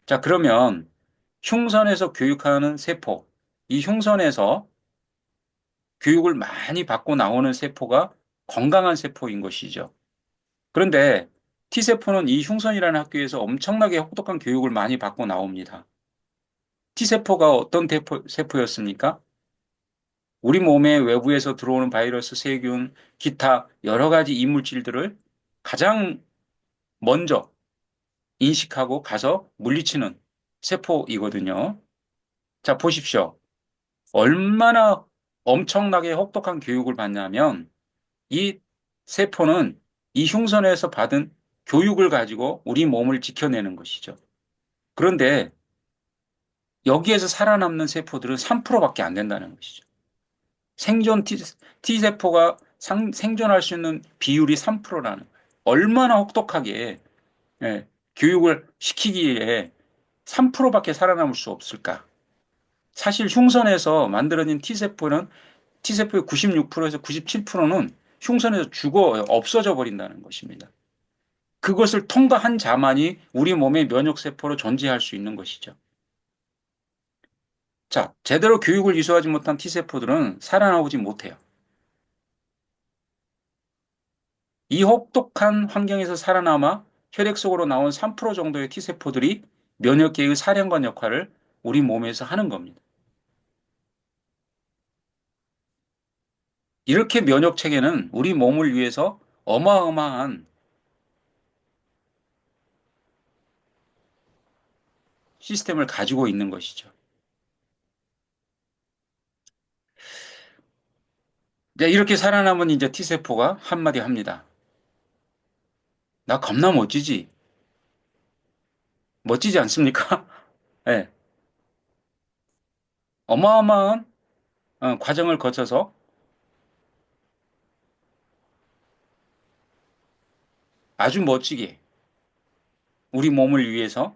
C: 자, 그러면 흉선에서 교육하는 세포, 이 흉선에서 교육을 많이 받고 나오는 세포가 건강한 세포인 것이죠. 그런데 T세포는 이 흉선이라는 학교에서 엄청나게 혹독한 교육을 많이 받고 나옵니다. T세포가 어떤 세포였습니까? 우리 몸의 외부에서 들어오는 바이러스, 세균, 기타 여러 가지 이물질들을 가장 먼저 인식하고 가서 물리치는 세포이거든요. 자, 보십시오. 얼마나 엄청나게 혹독한 교육을 받냐면 이 세포는 이 흉선에서 받은 교육을 가지고 우리 몸을 지켜내는 것이죠. 그런데 여기에서 살아남는 세포들은 3%밖에 안 된다는 것이죠. 생존 T세포가 생존할 수 있는 비율이 3%라는 거예요. 얼마나 혹독하게 예, 교육을 시키기에 3%밖에 살아남을 수 없을까? 사실 흉선에서 만들어진 T세포의 96%에서 97%는 흉선에서 죽어 없어져 버린다는 것입니다. 그것을 통과한 자만이 우리 몸의 면역세포로 존재할 수 있는 것이죠. 자, 제대로 교육을 이수하지 못한 T세포들은 살아나오지 못해요. 이 혹독한 환경에서 살아남아 혈액 속으로 나온 3% 정도의 T세포들이 면역계의 사령관 역할을 우리 몸에서 하는 겁니다. 이렇게 면역체계는 우리 몸을 위해서 어마어마한 시스템을 가지고 있는 것이죠. 이렇게 살아남은 이제 T세포가 한마디 합니다. 나 겁나 멋지지? 멋지지 않습니까? 네. 어마어마한 과정을 거쳐서 아주 멋지게 우리 몸을 위해서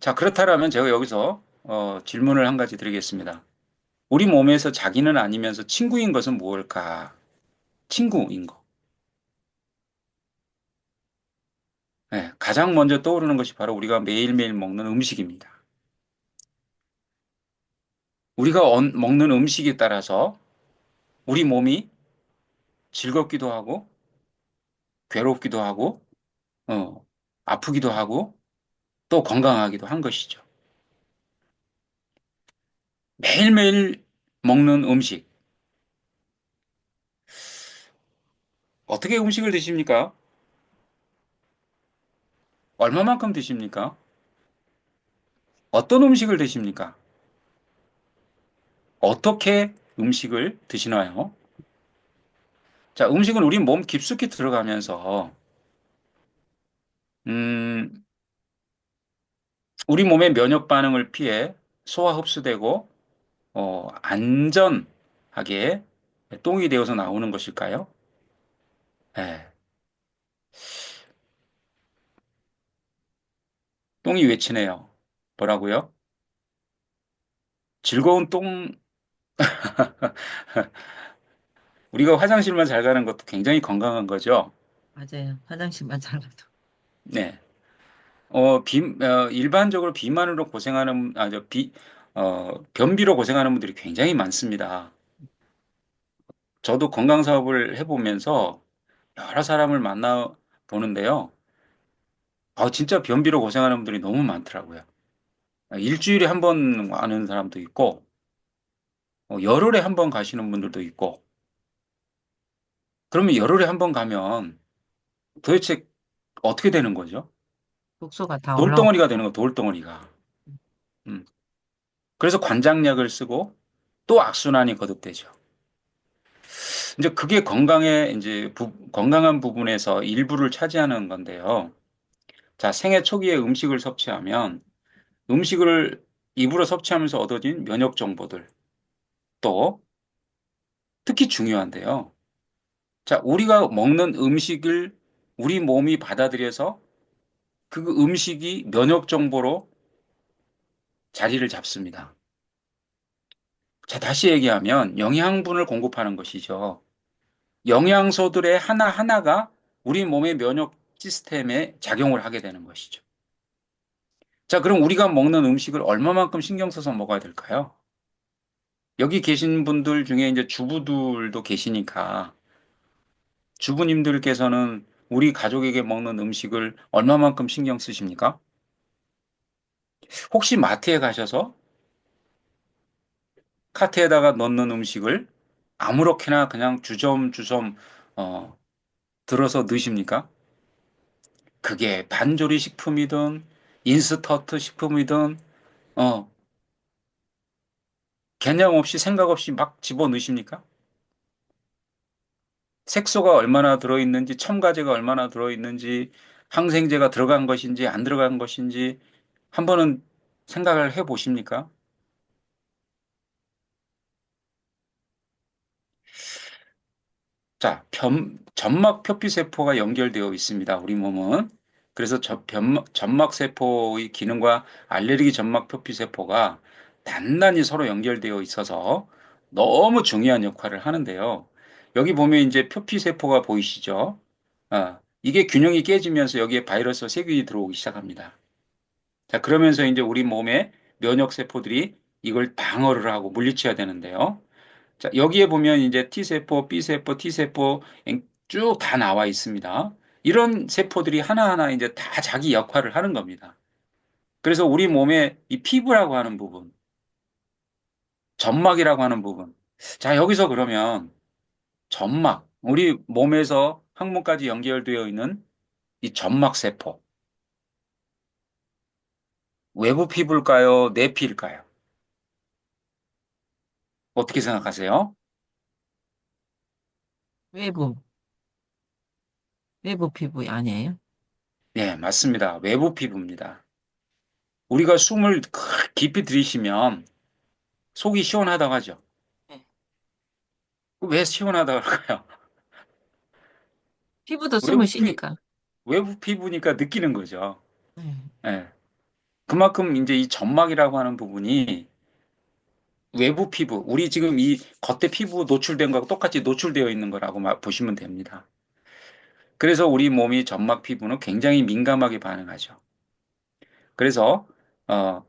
C: 자, 그렇다면 제가 여기서 질문을 한 가지 드리겠습니다. 우리 몸에서 자기는 아니면서 친구인 것은 무엇일까? 친구인 거. 네, 가장 먼저 떠오르는 것이 바로 우리가 매일매일 먹는 음식입니다. 우리가 먹는 음식에 따라서 우리 몸이 즐겁기도 하고 괴롭기도 하고 아프기도 하고 또 건강하기도 한 것이죠. 매일매일 먹는 음식. 어떻게 음식을 드십니까? 얼마만큼 드십니까? 어떤 음식을 드십니까? 어떻게 음식을 드시나요? 자, 음식은 우리 몸 깊숙이 들어가면서, 음, 우리 몸의 면역 반응을 피해 소화 흡수되고, 안전하게 똥이 되어서 나오는 것일까요? 네. 똥이 외치네요. 뭐라고요? 즐거운 똥, 우리가 화장실만 잘 가는 것도 굉장히 건강한 거죠.
A: 맞아요. 화장실만 잘 가도.
C: 네. 일반적으로 비만으로 고생하는, 변비로 고생하는 분들이 굉장히 많습니다. 저도 건강 사업을 해보면서 여러 사람을 만나 보는데요. 진짜 변비로 고생하는 분들이 너무 많더라고요. 일주일에 한 번 가는 사람도 있고, 열흘에 한 번 가시는 분들도 있고, 그러면 열흘에 한 번 가면 도대체 어떻게 되는 거죠?
A: 독소가 다 올라오고.
C: 돌덩어리가 되는 거, 돌덩어리가. 음. 그래서 관장약을 쓰고 또 악순환이 거듭되죠. 이제 그게 건강한 부분에서 일부를 차지하는 건데요. 자, 생애 초기에 음식을 섭취하면 음식을 입으로 섭취하면서 얻어진 면역 정보들 또 특히 중요한데요. 자, 우리가 먹는 음식을 우리 몸이 받아들여서 그 음식이 면역 정보로 자리를 잡습니다. 자, 다시 얘기하면 영양분을 공급하는 것이죠. 영양소들의 하나하나가 우리 몸의 면역 시스템에 작용을 하게 되는 것이죠. 자, 그럼 우리가 먹는 음식을 얼마만큼 신경 써서 먹어야 될까요? 여기 계신 분들 중에 이제 주부들도 계시니까 주부님들께서는 우리 가족에게 먹는 음식을 얼마만큼 신경 쓰십니까? 혹시 마트에 가셔서 카트에다가 넣는 음식을 아무렇게나 그냥 주섬주섬 어, 들어서 넣으십니까? 그게 반조리 식품이든 인스턴트 식품이든 어, 개념 없이 생각 없이 막 집어넣으십니까? 색소가 얼마나 들어있는지, 첨가제가 얼마나 들어있는지, 항생제가 들어간 것인지 안 들어간 것인지 한 번은 생각을 해 보십니까? 자, 점막 표피세포가 연결되어 있습니다. 우리 몸은. 그래서 점막 세포의 기능과 알레르기 점막 표피세포가 단단히 서로 연결되어 있어서 너무 중요한 역할을 하는데요. 여기 보면 이제 표피세포가 보이시죠? 이게 균형이 깨지면서 여기에 바이러스 세균이 들어오기 시작합니다. 자, 그러면서 이제 우리 몸의 면역 세포들이 이걸 방어를 하고 물리쳐야 되는데요. 자, 여기에 보면 이제 T세포, B세포, T세포 쭉 다 나와 있습니다. 이런 세포들이 하나하나 이제 다 자기 역할을 하는 겁니다. 그래서 우리 몸의 이 피부라고 하는 부분, 점막이라고 하는 부분. 자, 여기서 그러면 점막, 우리 몸에서 항문까지 연결되어 있는 이 점막세포. 외부 피부일까요? 내피일까요? 어떻게 생각하세요?
A: 외부, 외부 피부 아니에요?
C: 네, 맞습니다. 외부 피부입니다. 우리가 숨을 깊이 들이쉬면 속이 시원하다고 하죠.
A: 네.
C: 왜 시원하다고 할까요?
A: 피부도 숨을
C: 외부 피,
A: 쉬니까.
C: 외부 피부니까 느끼는 거죠.
A: 네.
C: 예. 그만큼 이제 이 점막이라고 하는 부분이 외부 피부, 우리 지금 이 겉에 피부 노출된 거하고 똑같이 노출되어 있는 거라고 보시면 됩니다. 그래서 우리 몸이 점막 피부는 굉장히 민감하게 반응하죠. 그래서, 어,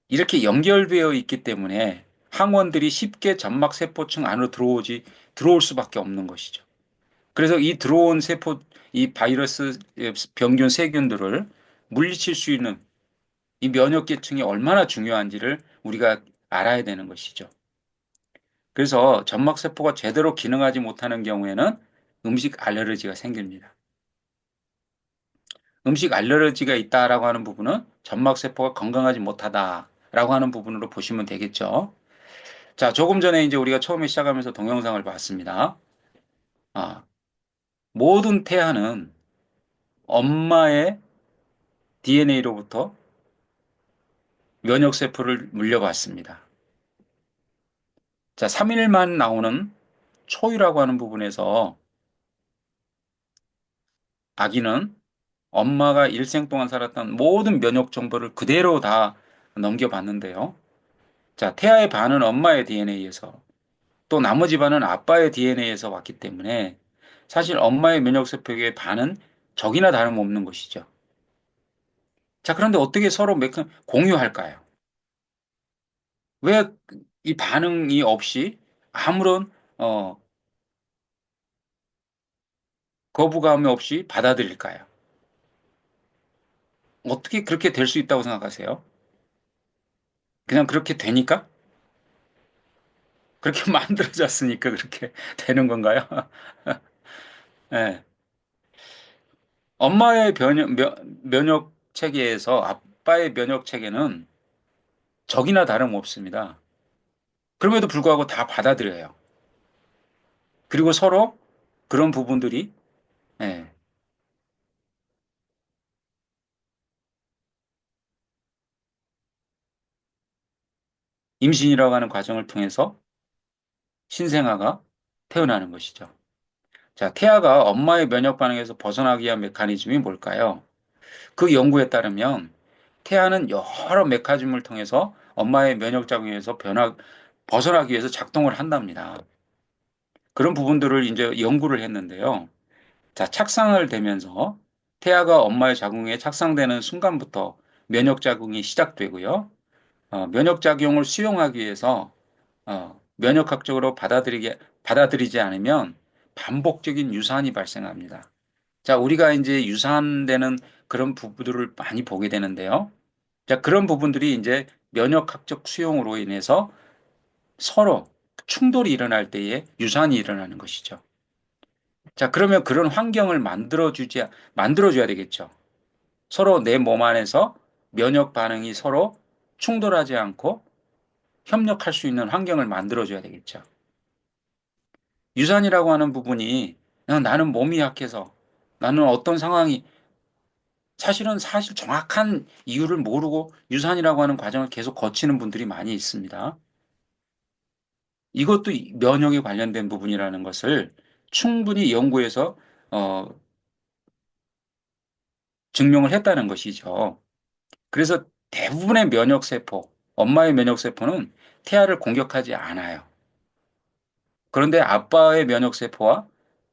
C: 이렇게 연결되어 있기 때문에 항원들이 쉽게 점막 세포층 안으로 들어올 수밖에 없는 것이죠. 그래서 이 들어온 세포, 이 바이러스, 병균, 세균들을 물리칠 수 있는 이 면역계층이 얼마나 중요한지를 우리가 알아야 되는 것이죠. 그래서 점막세포가 제대로 기능하지 못하는 경우에는 음식 알레르기가 생깁니다. 음식 알레르기가 있다라고 하는 부분은 점막세포가 건강하지 못하다라고 하는 부분으로 보시면 되겠죠. 자, 조금 전에 이제 우리가 처음에 시작하면서 동영상을 봤습니다. 아, 모든 태아는 엄마의 DNA로부터 면역세포를 물려받습니다. 자, 3일만 나오는 초유라고 하는 부분에서 아기는 엄마가 일생 동안 살았던 모든 면역 정보를 그대로 다 넘겨받는데요. 자, 태아의 반은 엄마의 DNA에서 또 나머지 반은 아빠의 DNA에서 왔기 때문에 사실 엄마의 면역세포의 반은 적이나 다름없는 것이죠. 자, 그런데 어떻게 서로 공유할까요? 왜 이 반응이 없이 아무런 거부감이 없이 받아들일까요? 어떻게 그렇게 될 수 있다고 생각하세요? 그냥 그렇게 되니까? 그렇게 만들어졌으니까 그렇게 되는 건가요? 네. 엄마의 면역 체계에서 아빠의 면역 체계는 적이나 다름없습니다. 그럼에도 불구하고 다 받아들여요. 그리고 서로 그런 부분들이 예, 임신이라고 하는 과정을 통해서 신생아가 태어나는 것이죠. 자, 태아가 엄마의 면역 반응에서 벗어나기 위한 메커니즘이 뭘까요? 그 연구에 따르면 태아는 여러 메커니즘을 통해서 엄마의 면역 작용에서 벗어나기 위해서 작동을 한답니다. 그런 부분들을 이제 연구를 했는데요. 자, 착상을 되면서 태아가 엄마의 자궁에 착상되는 순간부터 면역 작용이 시작되고요. 면역 작용을 수용하기 위해서 면역학적으로 받아들이지 않으면 반복적인 유산이 발생합니다. 자, 우리가 이제 유산되는 그런 부분들을 많이 보게 되는데요. 자, 그런 부분들이 이제 면역학적 수용으로 인해서 서로 충돌이 일어날 때에 유산이 일어나는 것이죠. 자, 그러면 그런 환경을 만들어줘야 되겠죠. 서로 내 몸 안에서 면역 반응이 서로 충돌하지 않고 협력할 수 있는 환경을 만들어줘야 되겠죠. 유산이라고 하는 부분이 나는 몸이 약해서 나는 어떤 상황이 사실 정확한 이유를 모르고 유산이라고 하는 과정을 계속 거치는 분들이 많이 있습니다. 이것도 면역에 관련된 부분이라는 것을 충분히 연구해서 어, 증명을 했다는 것이죠. 그래서 대부분의 면역세포, 엄마의 면역세포는 태아를 공격하지 않아요. 그런데 아빠의 면역세포와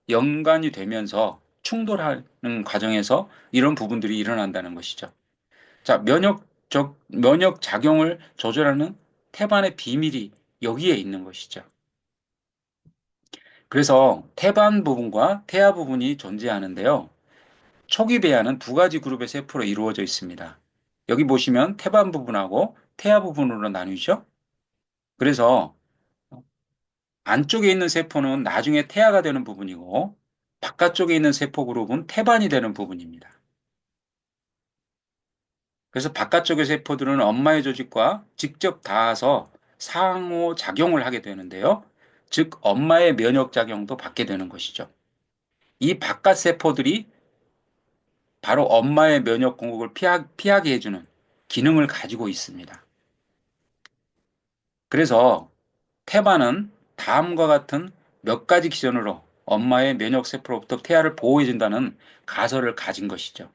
C: 연관이 되면서 충돌하는 과정에서 이런 부분들이 일어난다는 것이죠. 자, 면역 작용을 조절하는 태반의 비밀이 여기에 있는 것이죠. 그래서 태반 부분과 태아 부분이 존재하는데요. 초기 배아는 두 가지 그룹의 세포로 이루어져 있습니다. 여기 보시면 태반 부분하고 태아 부분으로 나뉘죠. 그래서 안쪽에 있는 세포는 나중에 태아가 되는 부분이고 바깥쪽에 있는 세포 그룹은 태반이 되는 부분입니다. 그래서 바깥쪽의 세포들은 엄마의 조직과 직접 닿아서 상호작용을 하게 되는데요. 즉 엄마의 면역작용도 받게 되는 것이죠. 이 바깥 세포들이 바로 엄마의 면역 공격을 피하게 해주는 기능을 가지고 있습니다. 그래서 태반은 다음과 같은 몇 가지 기전으로 엄마의 면역세포로부터 태아를 보호해준다는 가설을 가진 것이죠.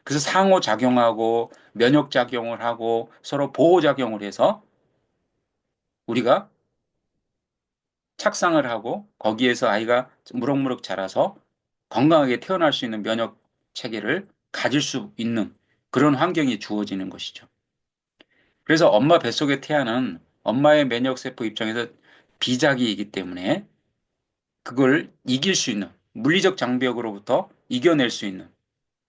C: 그래서 상호작용하고 면역작용을 하고 서로 보호작용을 해서 우리가 착상을 하고 거기에서 아이가 무럭무럭 자라서 건강하게 태어날 수 있는 면역 체계를 가질 수 있는 그런 환경이 주어지는 것이죠. 그래서 엄마 뱃속의 태아는 엄마의 면역세포 입장에서 비자기이기 때문에 그걸 이길 수 있는 물리적 장벽으로부터 이겨낼 수 있는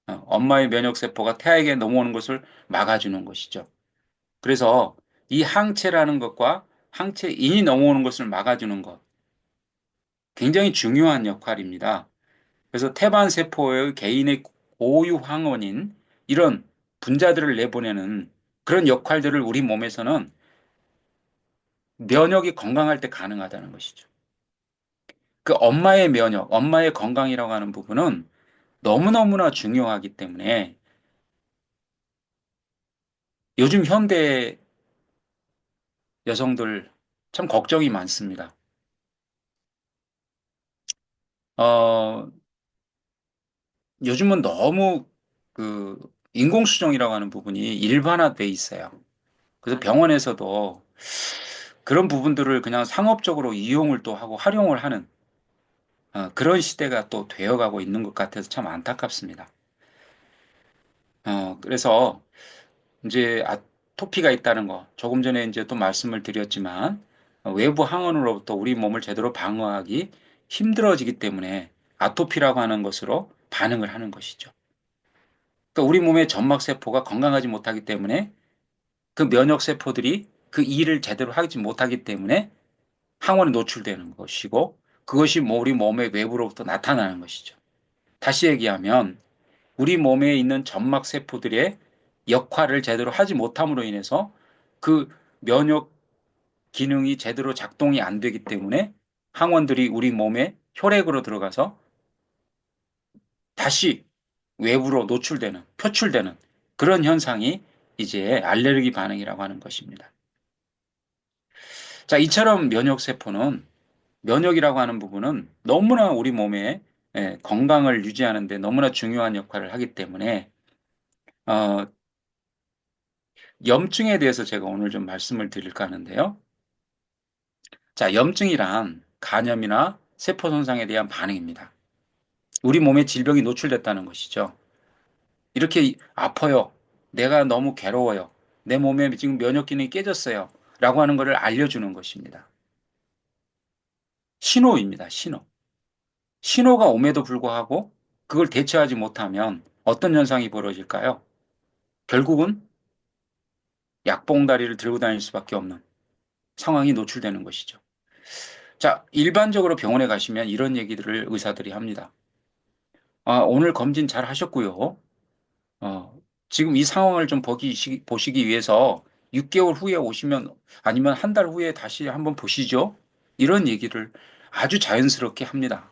C: 엄마의 면역세포가 태아에게 넘어오는 것을 막아주는 것이죠. 그래서 이 항체라는 것과 항체인이 넘어오는 것을 막아주는 것 굉장히 중요한 역할입니다. 그래서 태반 세포의 개인의 고유 항원인 이런 분자들을 내보내는 그런 역할들을 우리 몸에서는 면역이 건강할 때 가능하다는 것이죠. 그 엄마의 면역, 엄마의 건강이라고 하는 부분은 너무너무나 중요하기 때문에 요즘 현대 여성들 참 걱정이 많습니다. 어, 요즘은 너무 그 인공수정이라고 하는 부분이 일반화돼 있어요. 그래서 병원에서도 그런 부분들을 그냥 상업적으로 이용을 또 하고 활용을 하는 그런 시대가 또 되어가고 있는 것 같아서 참 안타깝습니다. 그래서 이제 아토피가 있다는 거 조금 전에 이제 또 말씀을 드렸지만 외부 항원으로부터 우리 몸을 제대로 방어하기 힘들어지기 때문에 아토피라고 하는 것으로 반응을 하는 것이죠. 그러니까 우리 몸의 점막세포가 건강하지 못하기 때문에 그 면역세포들이 그 일을 제대로 하지 못하기 때문에 항원에 노출되는 것이고 그것이 우리 몸의 외부로부터 나타나는 것이죠. 다시 얘기하면 우리 몸에 있는 점막세포들의 역할을 제대로 하지 못함으로 인해서 그 면역 기능이 제대로 작동이 안 되기 때문에 항원들이 우리 몸에 혈액으로 들어가서 다시 외부로 노출되는, 표출되는 그런 현상이 이제 알레르기 반응이라고 하는 것입니다. 자, 이처럼 면역세포는 면역이라고 하는 부분은 너무나 우리 몸의 건강을 유지하는 데 너무나 중요한 역할을 하기 때문에 염증에 대해서 제가 오늘 좀 말씀을 드릴까 하는데요. 자, 염증이란 간염이나 세포 손상에 대한 반응입니다. 우리 몸에 질병이 노출됐다는 것이죠. 이렇게 아파요. 내가 너무 괴로워요. 내 몸에 지금 면역 기능이 깨졌어요. 라고 하는 것을 알려주는 것입니다. 신호입니다. 신호. 신호가 옴에도 불구하고 그걸 대처하지 못하면 어떤 현상이 벌어질까요? 결국은 약봉다리를 들고 다닐 수밖에 없는 상황이 노출되는 것이죠. 자, 일반적으로 병원에 가시면 이런 얘기들을 의사들이 합니다. 오늘 검진 잘 하셨고요. 지금 이 상황을 좀 보시기 위해서 6개월 후에 오시면 아니면 한 달 후에 다시 한번 보시죠. 이런 얘기를 아주 자연스럽게 합니다.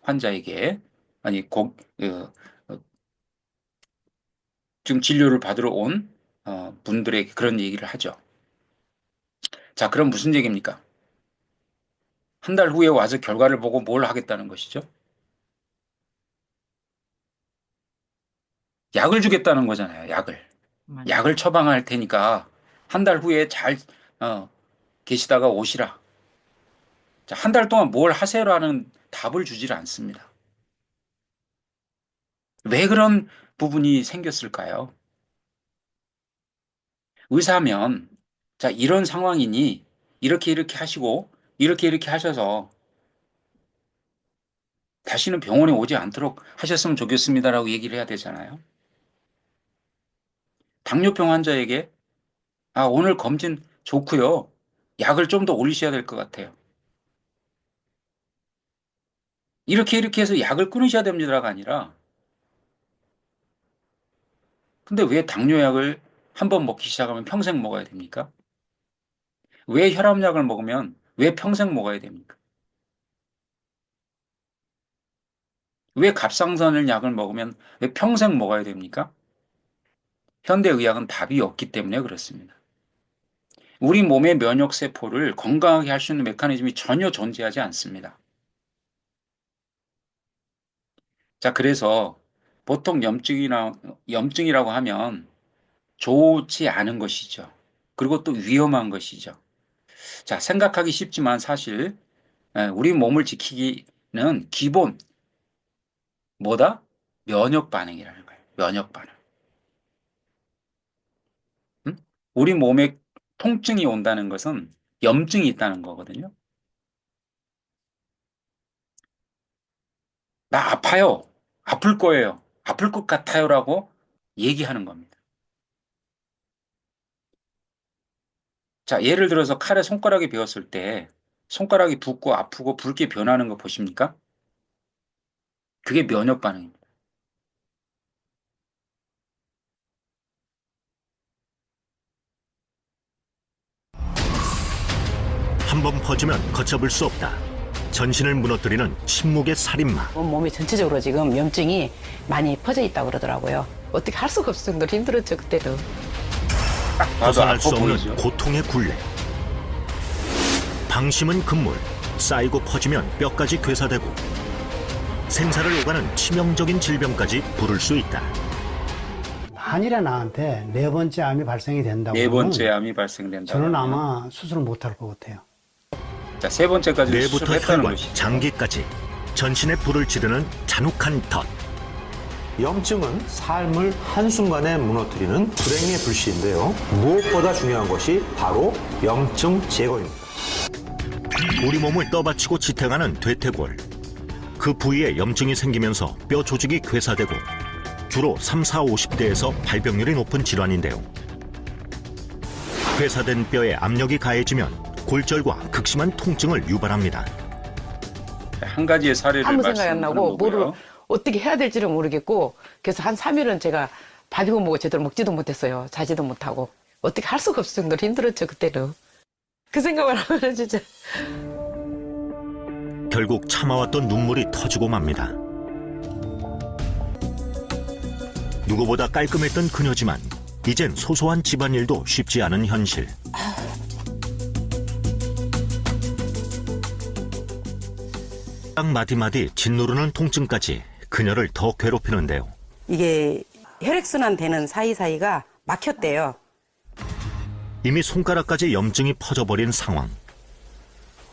C: 환자에게. 아니, 지금 진료를 받으러 온 분들에게 그런 얘기를 하죠. 자, 그럼 무슨 얘기입니까? 한 달 후에 와서 결과를 보고 뭘 하겠다는 것이죠? 약을 주겠다는 거잖아요. 약을.
A: 맞아요.
C: 약을 처방할 테니까 한 달 후에 잘 계시다가 오시라. 자, 한 달 동안 뭘 하세요라는 답을 주질 않습니다. 왜 그런 부분이 생겼을까요? 의사면 자, 이런 상황이니 이렇게 하시고 이렇게 하셔서 다시는 병원에 오지 않도록 하셨으면 좋겠습니다라고 얘기를 해야 되잖아요. 당뇨병 환자에게 오늘 검진 좋고요. 약을 좀 더 올리셔야 될 것 같아요. 이렇게 해서 약을 끊으셔야 됩니다가 아니라 근데 왜 당뇨약을 한번 먹기 시작하면 평생 먹어야 됩니까? 왜 혈압약을 먹으면 왜 평생 먹어야 됩니까? 왜 갑상선을 약을 먹으면 왜 평생 먹어야 됩니까? 현대의학은 답이 없기 때문에 그렇습니다. 우리 몸의 면역세포를 건강하게 할 수 있는 메커니즘이 전혀 존재하지 않습니다. 자, 그래서 보통 염증이라고 하면 좋지 않은 것이죠. 그리고 또 위험한 것이죠. 자, 생각하기 쉽지만 사실 우리 몸을 지키기는 기본 뭐다? 면역 반응이라는 거예요. 면역 반응. 응? 우리 몸에 통증이 온다는 것은 염증이 있다는 거거든요. 나 아파요. 아플 거예요. 아플 것 같아요라고 얘기하는 겁니다. 자, 예를 들어서 칼에 손가락이 베었을 때 손가락이 붓고 아프고 붉게 변하는 거 보십니까? 그게 면역 반응입니다.
I: 한번 퍼지면 걷잡을 수 없다. 전신을 무너뜨리는 침묵의 살인마.
J: 몸이 전체적으로 지금 염증이 많이 퍼져 있다고 그러더라고요. 어떻게 할 수가 없을 정도로 힘들었죠, 그때도.
I: 벗어날 수
C: 아파
I: 없는
C: 보이죠?
I: 고통의 굴레. 방심은 금물, 쌓이고 퍼지면 뼈까지 괴사되고 생사를 오가는 치명적인 질병까지 부를 수 있다.
K: 만일에 나한테 네 번째 암이 발생이 된다고
C: 네
K: 그러면
C: 번째 암이 발생된다.
K: 저는 아마 수술을 못할 것 같아요.
C: 자, 세 번째까지
I: 뇌부터
C: 수술했다는
I: 혈관,
C: 것이죠.
I: 장기까지 전신에 불을 지르는 잔혹한 덫.
L: 염증은 삶을 한순간에 무너뜨리는 불행의 불씨인데요. 무엇보다 중요한 것이 바로 염증 제거입니다.
I: 우리 몸을 떠받치고 지탱하는 퇴퇴골. 그 부위에 염증이 생기면서 뼈 조직이 괴사되고 주로 3, 4, 50대에서 발병률이 높은 질환인데요. 괴사된 뼈에 압력이 가해지면 골절과 극심한 통증을 유발합니다.
C: 한 가지의 사례를
J: 아무 생각이 안
C: 말씀하는
J: 나고
C: 거고요.
J: 뭐를 어떻게 해야 될지를 모르겠고 그래서 한 3일은 제가 밥이고 뭐고 제대로 먹지도 못했어요. 자지도 못하고 어떻게 할 수가 없을 정도로 힘들었죠 그때는. 그 생각을 하면 진짜.
I: 결국 참아왔던 눈물이 터지고 맙니다. 누구보다 깔끔했던 그녀지만 이젠 소소한 집안일도 쉽지 않은 현실. 딱 마디마디 짓누르는 통증까지 그녀를 더 괴롭히는데요.
J: 이게 혈액순환 되는 사이사이가 막혔대요.
I: 이미 손가락까지 염증이 퍼져버린 상황.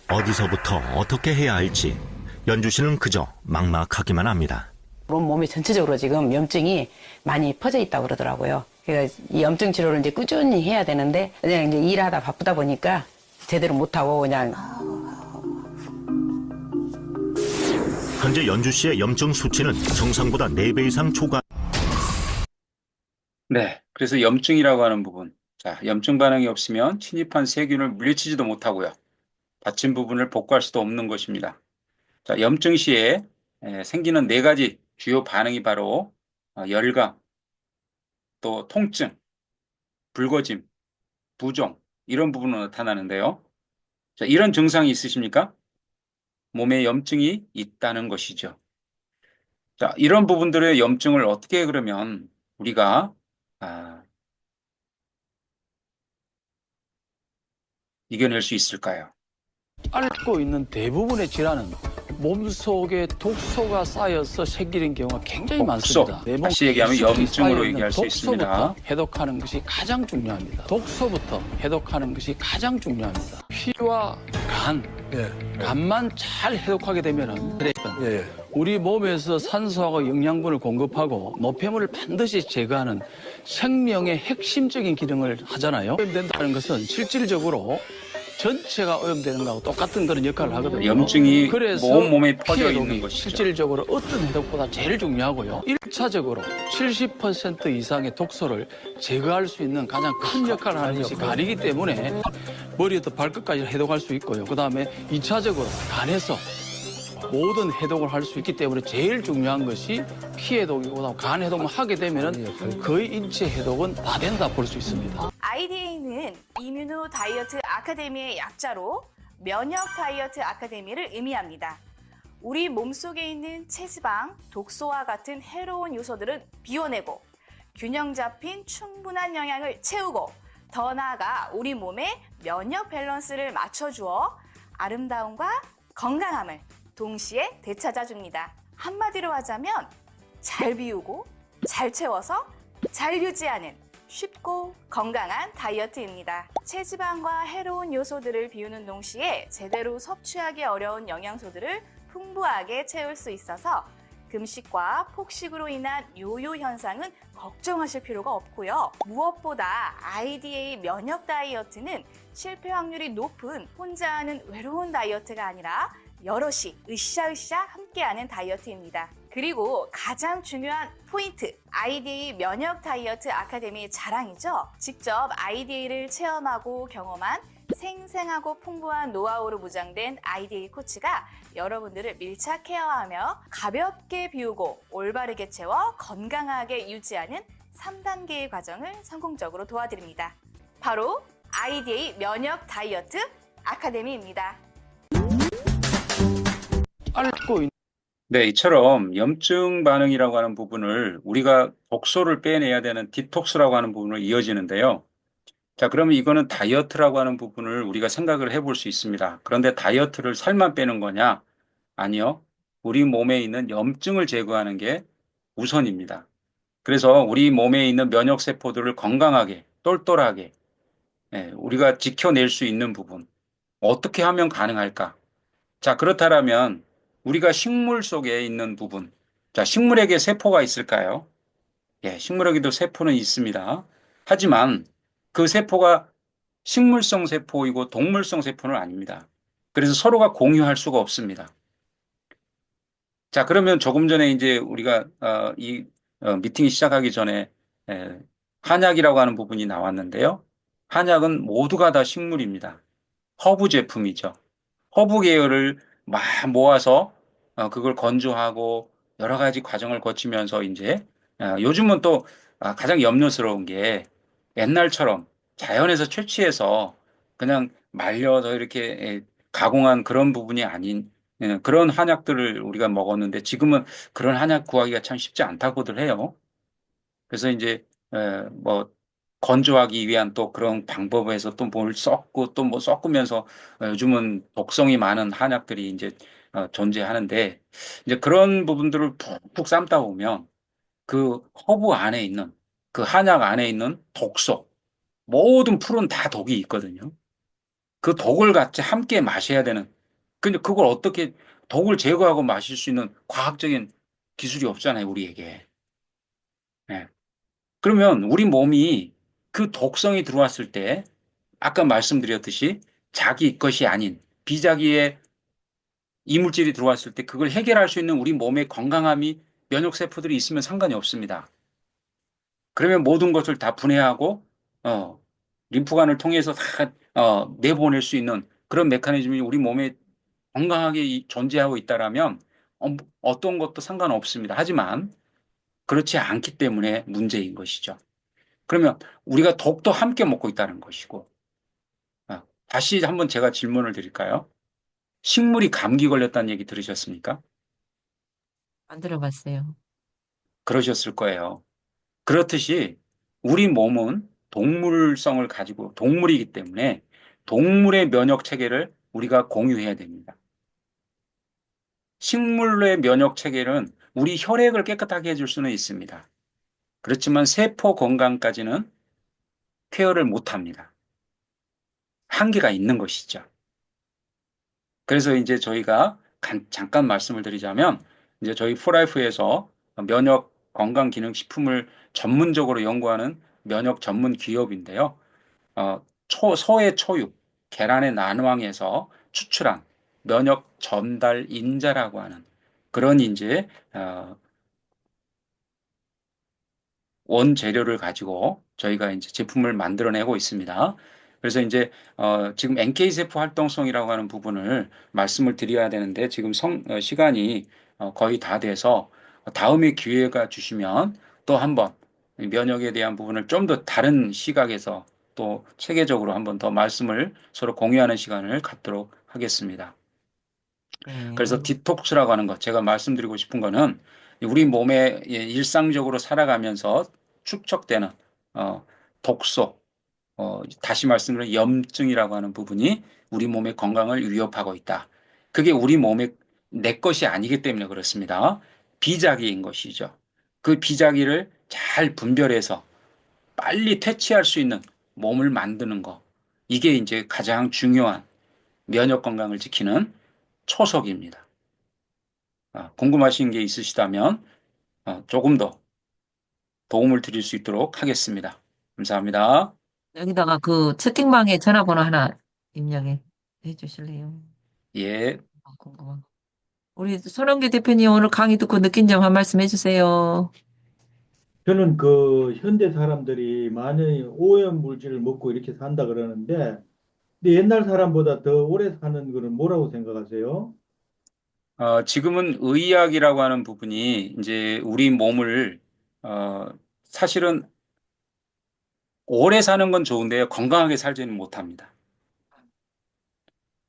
I: 어디서부터 어떻게 해야 할지 연주 씨는 그저 막막하기만 합니다.
J: 몸이 전체적으로 지금 염증이 많이 퍼져 있다고 그러더라고요. 그러니까 이 염증 치료를 이제 꾸준히 해야 되는데 그냥 이제 일하다 바쁘다 보니까 제대로 못하고 그냥.
I: 현재 연주 씨의 염증 수치는 정상보다 4배 이상 초과.
C: 네, 그래서 염증이라고 하는 부분. 자, 염증 반응이 없으면 침입한 세균을 물리치지도 못하고요. 다친 부분을 복구할 수도 없는 것입니다. 자, 염증 시에 생기는 4가지 주요 반응이 바로 열감, 또 통증, 붉어짐, 부종 이런 부분으로 나타나는데요. 자, 이런 증상이 있으십니까? 몸에 염증이 있다는 것이죠. 자, 이런 부분들의 염증을 어떻게 그러면 우리가 이겨낼 수 있을까요?
M: 앓고 있는 대부분의 질환은 몸속에 독소가 쌓여서 생기는 경우가 굉장히 많습니다. 내 몸
C: 다시 얘기하면
M: 깊숙이
C: 염증으로
M: 쌓여있는
C: 얘기할 수 있습니다.
M: 독소부터 해독하는 것이 가장 중요합니다. 독소부터 해독하는 것이 가장 중요합니다. 피와 간만 잘 해독하게 되면은 우리 몸에서 산소하고 영양분을 공급하고 노폐물을 반드시 제거하는 생명의 핵심적인 기능을 하잖아요. 오염된다는 것은 실질적으로 전체가 오염되는 거하고 똑같은 그런 역할을 하거든요.
C: 염증이
M: 그래서
C: 온 몸에 퍼져
M: 피해독이
C: 있는 것이죠.
M: 실질적으로 어떤 해독보다 제일 중요하고요. 1차적으로 70% 이상의 독소를 제거할 수 있는 가장 큰 역할을 하는 것이 간이기 때문에 머리부터 발끝까지 해독할 수 있고요. 그 다음에 2차적으로 간에서 모든 해독을 할 수 있기 때문에 제일 중요한 것이 피해독이고 간 해독만 하게 되면 거의 인체 해독은 다 된다 볼 수 있습니다.
H: IDA는 이뮤노 다이어트 아카데미의 약자로 면역 다이어트 아카데미를 의미합니다. 우리 몸속에 있는 체지방, 독소와 같은 해로운 요소들은 비워내고 균형 잡힌 충분한 영양을 채우고 더 나아가 우리 몸의 면역 밸런스를 맞춰주어 아름다움과 건강함을 동시에 되찾아줍니다. 한마디로 하자면 잘 비우고 잘 채워서 잘 유지하는 쉽고 건강한 다이어트입니다. 체지방과 해로운 요소들을 비우는 동시에 제대로 섭취하기 어려운 영양소들을 풍부하게 채울 수 있어서 금식과 폭식으로 인한 요요 현상은 걱정하실 필요가 없고요. 무엇보다 IDA 면역 다이어트는 실패 확률이 높은 혼자 하는 외로운 다이어트가 아니라 여럿이 으쌰으쌰 함께하는 다이어트입니다. 그리고 가장 중요한 포인트, IDA 면역 다이어트 아카데미의 자랑이죠. 직접 IDA를 체험하고 경험한 생생하고 풍부한 노하우로 무장된 IDA 코치가 여러분들을 밀착 케어하며 가볍게 비우고 올바르게 채워 건강하게 유지하는 3단계의 과정을 성공적으로 도와드립니다. 바로 IDA 면역 다이어트 아카데미입니다.
C: 네, 이처럼 염증 반응이라고 하는 부분을 우리가 독소를 빼내야 되는 디톡스라고 하는 부분으로 이어지는데요. 자, 그러면 이거는 다이어트라고 하는 부분을 우리가 생각을 해볼 수 있습니다. 그런데 다이어트를 살만 빼는 거냐? 아니요. 우리 몸에 있는 염증을 제거하는 게 우선입니다. 그래서 우리 몸에 있는 면역 세포들을 건강하게, 똘똘하게, 우리가 지켜낼 수 있는 부분, 어떻게 하면 가능할까? 자, 그렇다면 우리가 식물 속에 있는 부분, 자, 식물에게 세포가 있을까요? 예, 식물에게도 세포는 있습니다. 하지만 그 세포가 식물성 세포이고 동물성 세포는 아닙니다. 그래서 서로가 공유할 수가 없습니다. 자, 그러면 조금 전에 이제 우리가 이 미팅이 시작하기 전에 한약이라고 하는 부분이 나왔는데요. 한약은 모두가 다 식물입니다. 허브 제품이죠. 허브 계열을 막 모아서 그걸 건조하고 여러 가지 과정을 거치면서 이제 요즘은 또 가장 염려스러운 게 옛날처럼 자연에서 채취해서 그냥 말려서 이렇게 가공한 그런 부분이 아닌 그런 한약들을 우리가 먹었는데 지금은 그런 한약 구하기가 참 쉽지 않다고들 해요. 그래서 이제 뭐 건조하기 위한 또 그런 방법에서 또 뭘 섞고 또 뭐 섞으면서 요즘은 독성이 많은 한약들이 이제 존재하는데 이제 그런 부분들을 푹푹 삶다 보면 그 허브 안에 있는 그 한약 안에 있는 독소 모든 풀은 다 독이 있거든요. 그 독을 같이 함께 마셔야 되는 근데 그걸 어떻게 독을 제거하고 마실 수 있는 과학적인 기술이 없잖아요, 우리에게. 예. 그러면 우리 몸이 그 독성이 들어왔을 때 아까 말씀드렸듯이 자기 것이 아닌 비자기의 이물질이 들어왔을 때 그걸 해결할 수 있는 우리 몸의 건강함이 면역세포들이 있으면 상관이 없습니다. 그러면 모든 것을 다 분해하고 림프관을 통해서 다 내보낼 수 있는 그런 메커니즘이 우리 몸에 건강하게 존재하고 있다라면 어떤 것도 상관없습니다. 하지만 그렇지 않기 때문에 문제인 것이죠. 그러면 우리가 독도 함께 먹고 있다는 것이고 다시 한번 제가 질문을 드릴까요? 식물이 감기 걸렸다는 얘기 들으셨습니까?
A: 안 들어봤어요.
C: 그러셨을 거예요. 그렇듯이 우리 몸은 동물성을 가지고 동물이기 때문에 동물의 면역 체계를 우리가 공유해야 됩니다. 식물의 면역 체계는 우리 혈액을 깨끗하게 해줄 수는 있습니다. 그렇지만 세포 건강까지는 케어를 못합니다. 한계가 있는 것이죠. 그래서 이제 저희가 잠깐 말씀을 드리자면 이제 저희 포라이프에서 면역 건강 기능 식품을 전문적으로 연구하는 면역 전문 기업인데요. 소의 초육, 계란의 난황에서 추출한 면역 전달 인자라고 하는 그런 이제 원재료를 가지고 저희가 이제 제품을 만들어내고 있습니다. 그래서 이제 지금 NK세포 활동성이라고 하는 부분을 말씀을 드려야 되는데 지금 시간이 거의 다 돼서 다음에 기회가 주시면 또 한번 면역에 대한 부분을 좀 더 다른 시각에서 또 체계적으로 한번 더 말씀을 서로 공유하는 시간을 갖도록 하겠습니다. 그래서 디톡스라고 하는 것, 제가 말씀드리고 싶은 거는 우리 몸에 일상적으로 살아가면서 축적되는 독소, 다시 말씀드리면 염증이라고 하는 부분이 우리 몸의 건강을 위협하고 있다. 그게 우리 몸의 내 것이 아니기 때문에 그렇습니다. 비자기인 것이죠. 그 비자기를 잘 분별해서 빨리 퇴치할 수 있는 몸을 만드는 거. 이게 이제 가장 중요한 면역 건강을 지키는 초석입니다. 궁금하신 게 있으시다면 조금 더 도움을 드릴 수 있도록 하겠습니다. 감사합니다.
A: 여기다가 그 채팅방에 전화번호 하나 입력해 주실래요?
C: 예.
A: 궁금한 거. 우리 손원규 대표님 오늘 강의 듣고 느낀 점 한 말씀 해주세요.
N: 저는 그 현대 사람들이 많이 오염 물질을 먹고 이렇게 산다 그러는데, 근데 옛날 사람보다 더 오래 사는 거는 뭐라고 생각하세요?
C: 지금은 의학이라고 하는 부분이 이제 우리 몸을 사실은 오래 사는 건 좋은데요. 건강하게 살지는 못합니다.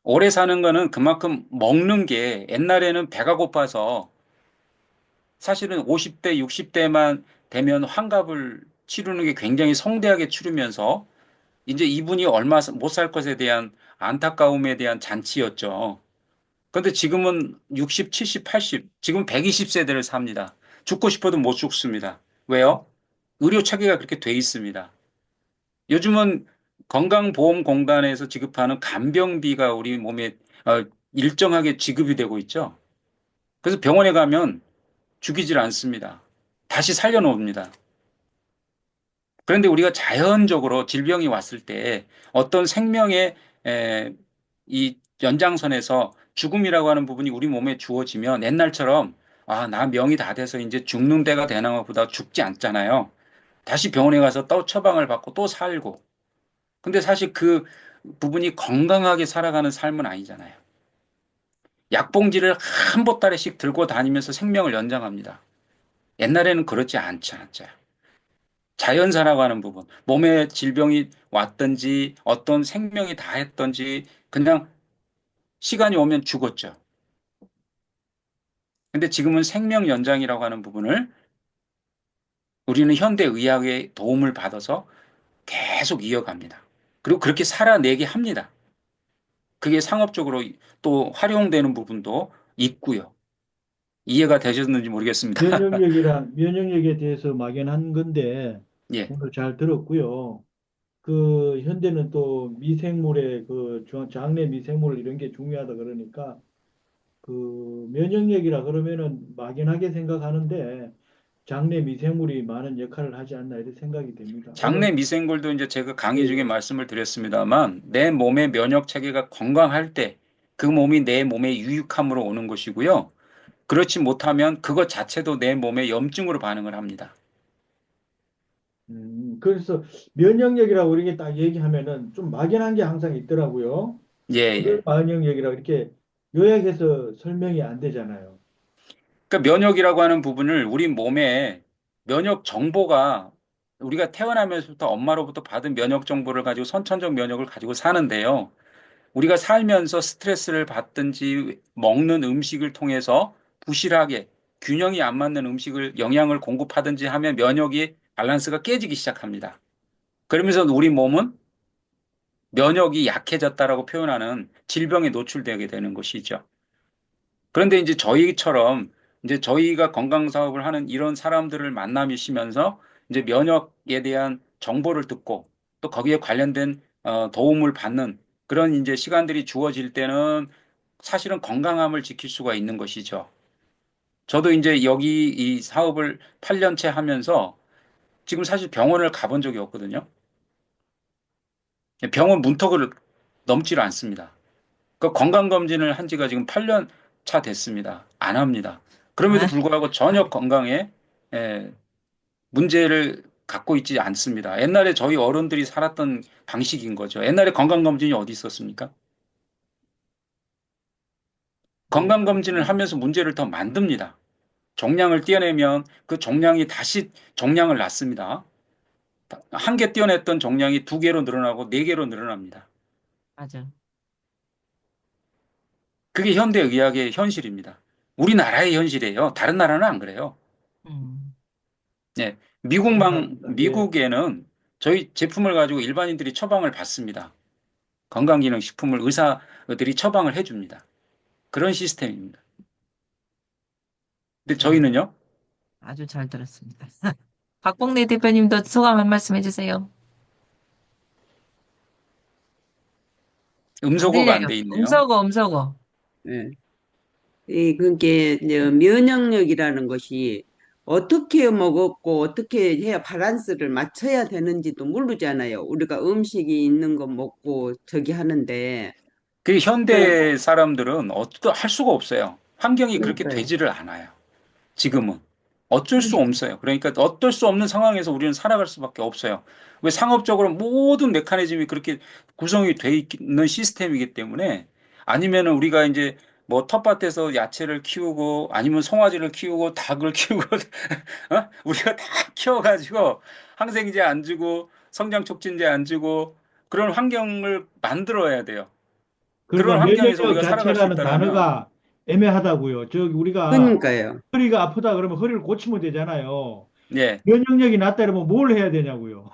C: 오래 사는 거는 그만큼 먹는 게 옛날에는 배가 고파서 사실은 50대, 60대만 되면 환갑을 치르는 게 굉장히 성대하게 치르면서 이제 이분이 얼마 못 살 것에 대한 안타까움에 대한 잔치였죠. 그런데 지금은 60, 70, 80, 지금 120세대를 삽니다. 죽고 싶어도 못 죽습니다. 왜요? 의료 체계가 그렇게 돼 있습니다. 요즘은 건강보험공단에서 지급하는 간병비가 우리 몸에 일정하게 지급이 되고 있죠. 그래서 병원에 가면 죽이질 않습니다. 다시 살려놓습니다. 그런데 우리가 자연적으로 질병이 왔을 때 어떤 생명의 이 연장선에서 죽음이라고 하는 부분이 우리 몸에 주어지면 옛날처럼 나 명이 다 돼서 이제 죽는 데가 되나 보다 죽지 않잖아요. 다시 병원에 가서 또 처방을 받고 또 살고. 근데 사실 그 부분이 건강하게 살아가는 삶은 아니잖아요. 약봉지를 한 보따리씩 들고 다니면서 생명을 연장합니다. 옛날에는 그렇지 않죠. 자연사라고 하는 부분, 몸에 질병이 왔든지 어떤 생명이 다했든지 그냥 시간이 오면 죽었죠. 근데 지금은 생명 연장이라고 하는 부분을 우리는 현대 의학의 도움을 받아서 계속 이어갑니다. 그리고 그렇게 살아내게 합니다. 그게 상업적으로 또 활용되는 부분도 있고요. 이해가 되셨는지 모르겠습니다.
N: 면역력에 대해서 막연한 건데
C: 예.
N: 오늘 잘 들었고요. 그 현대는 또 미생물의 그 장내 미생물 이런 게 중요하다 그러니까 그 면역력이라 그러면은 막연하게 생각하는데 장내 미생물이 많은 역할을 하지 않나 이런 생각이 됩니다.
C: 장내 미생물도 이제 제가 강의 중에
N: 예,
C: 말씀을 드렸습니다만 내 몸의 면역 체계가 건강할 때 그 몸이 내 몸에 유익함으로 오는 것이고요. 그렇지 못하면 그것 자체도 내 몸에 염증으로 반응을 합니다.
N: 그래서 면역력이라고 이렇게 딱 얘기하면은 좀 막연한 게 항상 있더라고요.
C: 예.
N: 면역력이라고 이렇게 요약해서 설명이 안 되잖아요.
C: 그러니까 면역이라고 하는 부분을 우리 몸에 면역 정보가 우리가 태어나면서부터 엄마로부터 받은 면역 정보를 가지고 선천적 면역을 가지고 사는데요. 우리가 살면서 스트레스를 받든지 먹는 음식을 통해서 부실하게 균형이 안 맞는 음식을 영양을 공급하든지 하면 면역이 밸런스가 깨지기 시작합니다. 그러면서 우리 몸은 면역이 약해졌다라고 표현하는 질병에 노출되게 되는 것이죠. 그런데 이제 저희처럼 이제 저희가 건강 사업을 하는 이런 사람들을 만나시면서 이제 면역에 대한 정보를 듣고 또 거기에 관련된 도움을 받는 그런 이제 시간들이 주어질 때는 사실은 건강함을 지킬 수가 있는 것이죠. 저도 이제 여기 이 사업을 8년째 하면서 지금 사실 병원을 가본 적이 없거든요. 병원 문턱을 넘지를 않습니다. 그 건강검진을 한 지가 지금 8년 차 됐습니다. 안 합니다. 그럼에도 불구하고 전혀 건강에 문제를 갖고 있지 않습니다. 옛날에 저희 어른들이 살았던 방식인 거죠. 옛날에 건강검진이 어디 있었습니까? 건강검진을 하면서 문제를 더 만듭니다. 종양을 떼어내면 그 종양이 다시 종양을 낳습니다. 한 개 떼어냈던 종양이 2개로 늘어나고 4개로 늘어납니다.
A: 맞아.
C: 그게 현대의학의 현실입니다. 우리나라의 현실이에요. 다른 나라는 안 그래요. 네, 미국에는 저희 제품을 가지고 일반인들이 처방을 받습니다. 건강기능식품을 의사들이 처방을 해줍니다. 그런 시스템입니다. 근데 저희는요?
A: 아주 잘 들었습니다. 박봉래 대표님도 소감 한 말씀 해주세요.
C: 음소거가 안 돼 있네요.
A: 음소거.
O: 예. 그게 이제 면역력이라는 것이 어떻게 먹었고 어떻게 해야 밸런스를 맞춰야 되는지도 모르잖아요. 우리가 음식이 있는 거 먹고 저기 하는데
C: 그 현대 사람들은 할 수가 없어요. 환경이 그렇게
O: 그러니까요.
C: 되지를 않아요. 지금은. 어쩔 수 없어요. 그러니까 어쩔 수 없는 상황에서 우리는 살아갈 수밖에 없어요. 왜 상업적으로 모든 메커니즘이 그렇게 구성이 돼 있는 시스템이기 때문에 아니면은 우리가 이제 뭐 텃밭에서 야채를 키우고 아니면 송아지를 키우고 닭을 키우고 우리가 다 키워가지고 항생제 안 주고 성장 촉진제 안 주고 그런 환경을 만들어야 돼요. 그런
N: 그러니까
C: 환경에서 우리가
N: 면역력
C: 살아갈 수
N: 자체라는
C: 있다면
N: 단어가 애매하다고요. 저기 우리가
O: 그러니까요.
N: 허리가 아프다 그러면 허리를 고치면 되잖아요.
C: 예.
N: 면역력이 낮다 그러면 뭘 해야 되냐고요.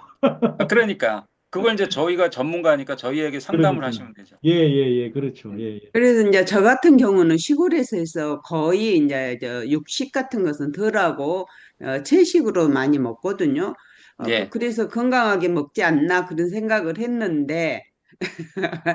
C: 그러니까 그걸 이제 저희가 전문가니까 저희에게 상담을
N: 그러니까요.
C: 하시면 되죠.
N: 예, 그렇죠. 예.
O: 그래서 이제 저 같은 경우는 시골에서 해서 거의 이제 저 육식 같은 것은 덜하고 채식으로 많이 먹거든요.
C: 예.
O: 그래서 건강하게 먹지 않나 그런 생각을 했는데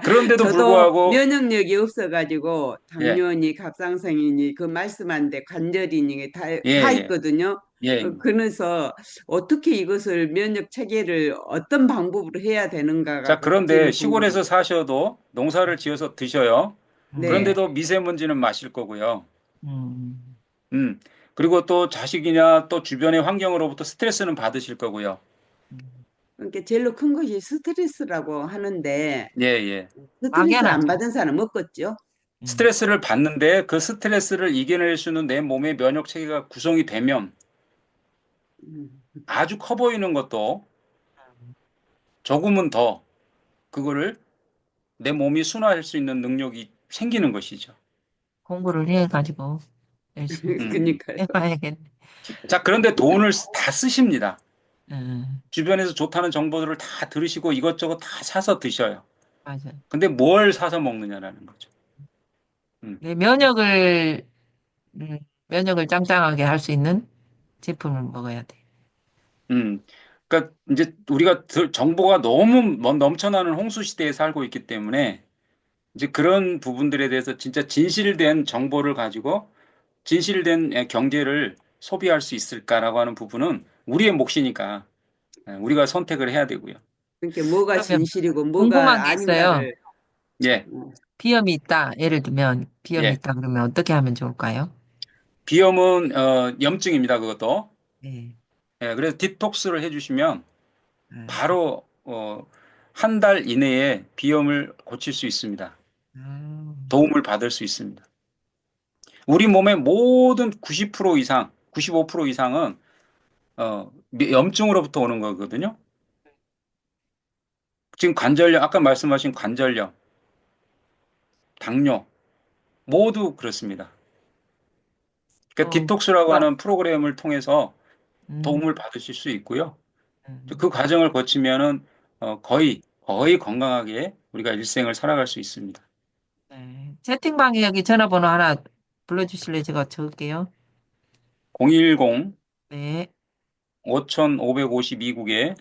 C: 그런데도
O: 저도
C: 불구하고
O: 면역력이 없어가지고
C: 예,
O: 당뇨니 갑상선이니 그 말씀한데 관절이니 다
C: 예, 예,
O: 있거든요.
C: 예.
O: 그래서 어떻게 이것을 면역 체계를 어떤 방법으로 해야 되는가가
C: 자,
O: 그게
C: 그런데
O: 제일 궁금해요.
C: 시골에서 사셔도 농사를 지어서 드셔요.
O: 네.
C: 그런데도 미세먼지는 마실 거고요.
A: 음,
C: 음. 그리고 또 자식이냐 또 주변의 환경으로부터 스트레스는 받으실 거고요.
O: 그러니까 제일로 큰 것이 스트레스라고 하는데
C: 예, 예.
O: 스트레스 안
A: 막연하죠.
O: 받은 사람 없겠죠?
C: 스트레스를 받는데 그 스트레스를 이겨낼 수 있는 내 몸의 면역 체계가 구성이 되면 아주 커 보이는 것도 조금은 더 그거를 내 몸이 순화할 수 있는 능력이 생기는 것이죠.
A: 공부를 해가지고 열심히
O: 그러니까요.
A: 해봐야겠네.
C: 자, 그런데 돈을 다 쓰십니다.
A: 음,
C: 주변에서 좋다는 정보들을 다 들으시고 이것저것 다 사서 드셔요.
A: 맞아.
C: 근데 뭘 사서 먹느냐라는 거죠.
A: 내 면역을 짱짱하게 할 수 있는 제품을 먹어야 돼.
C: 그러니까 이제 우리가 정보가 너무 넘쳐나는 홍수 시대에 살고 있기 때문에 이제 그런 부분들에 대해서 진짜 진실된 정보를 가지고 진실된 경제를 소비할 수 있을까라고 하는 부분은 우리의 몫이니까 우리가 선택을 해야 되고요.
O: 그러니까 뭐가
A: 그러면
O: 진실이고
A: 궁금한
O: 뭐가
A: 게 있어요.
O: 아닌가를
C: 예,
A: 비염이 있다. 예를 들면 비염이
C: 예.
A: 있다 그러면 어떻게 하면 좋을까요?
C: 비염은 염증입니다. 그것도.
A: 네.
C: 예, 그래서 디톡스를 해주시면 바로 한 달 이내에 비염을 고칠 수 있습니다. 도움을 받을 수 있습니다. 우리 몸의 모든 90% 이상, 95% 이상은 염증으로부터 오는 거거든요. 지금 관절염, 아까 말씀하신 관절염, 당뇨 모두 그렇습니다. 그러니까 디톡스라고 하는 프로그램을 통해서 도움을 받으실 수 있고요. 그 과정을 거치면은 거의 건강하게 우리가 일생을 살아갈 수 있습니다.
A: 채팅방에 여기 전화번호 하나 불러주실래요? 제가 적을게요.
C: 010
A: 네.
C: 5552국에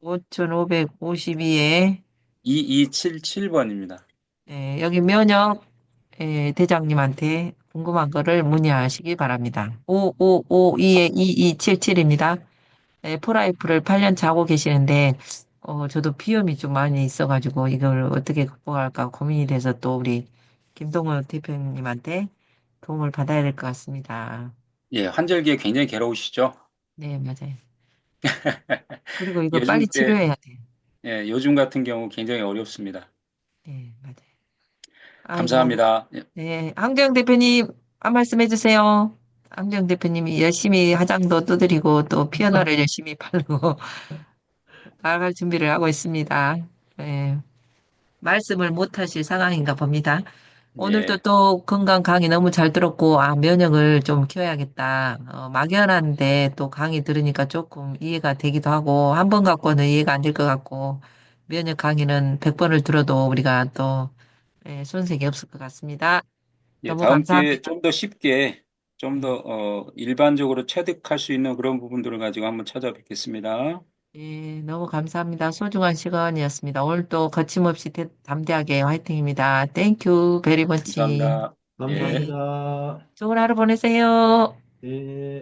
A: 5552에
C: 2277번입니다.
A: 네, 여기 면역 대장님한테 궁금한 거를 문의하시기 바랍니다. 5552에 2277입니다. 포라이프를 8년 차고 계시는데 저도 비염이 좀 많이 있어가지고 이걸 어떻게 극복할까 고민이 돼서 또 우리 김동호 대표님한테 도움을 받아야 될 것 같습니다.
C: 예, 환절기에 굉장히 괴로우시죠?
A: 네, 맞아요. 그리고 이거
C: 요즘
A: 빨리 치료해야 돼.
C: 예, 요즘 같은 경우 굉장히 어렵습니다.
A: 네, 맞아요. 아이고,
C: 감사합니다. 예.
A: 네, 황정 대표님 한 말씀 해주세요. 황정 대표님이 열심히 화장도 두드리고 또 피아노를 열심히 바르고 나갈 준비를 하고 있습니다. 네, 말씀을 못 하실 상황인가 봅니다. 오늘도
C: 예.
A: 또 건강 강의 너무 잘 들었고, 면역을 좀 키워야겠다. 막연한데 또 강의 들으니까 조금 이해가 되기도 하고, 한 번 갖고는 이해가 안 될 것 같고, 면역 강의는 100번을 들어도 우리가 또 손색이 없을 것 같습니다.
C: 예,
A: 너무
C: 다음 기회에
A: 감사합니다.
C: 좀 더 쉽게, 좀 더 일반적으로 체득할 수 있는 그런 부분들을 가지고 한번 찾아뵙겠습니다.
A: 예, 너무 감사합니다. 소중한 시간이었습니다. 오늘 또 거침없이 담대하게 화이팅입니다. 땡큐 베리 머치.
C: 감사합니다. 예.
N: 감사합니다.
A: 좋은 하루 보내세요.
N: 예.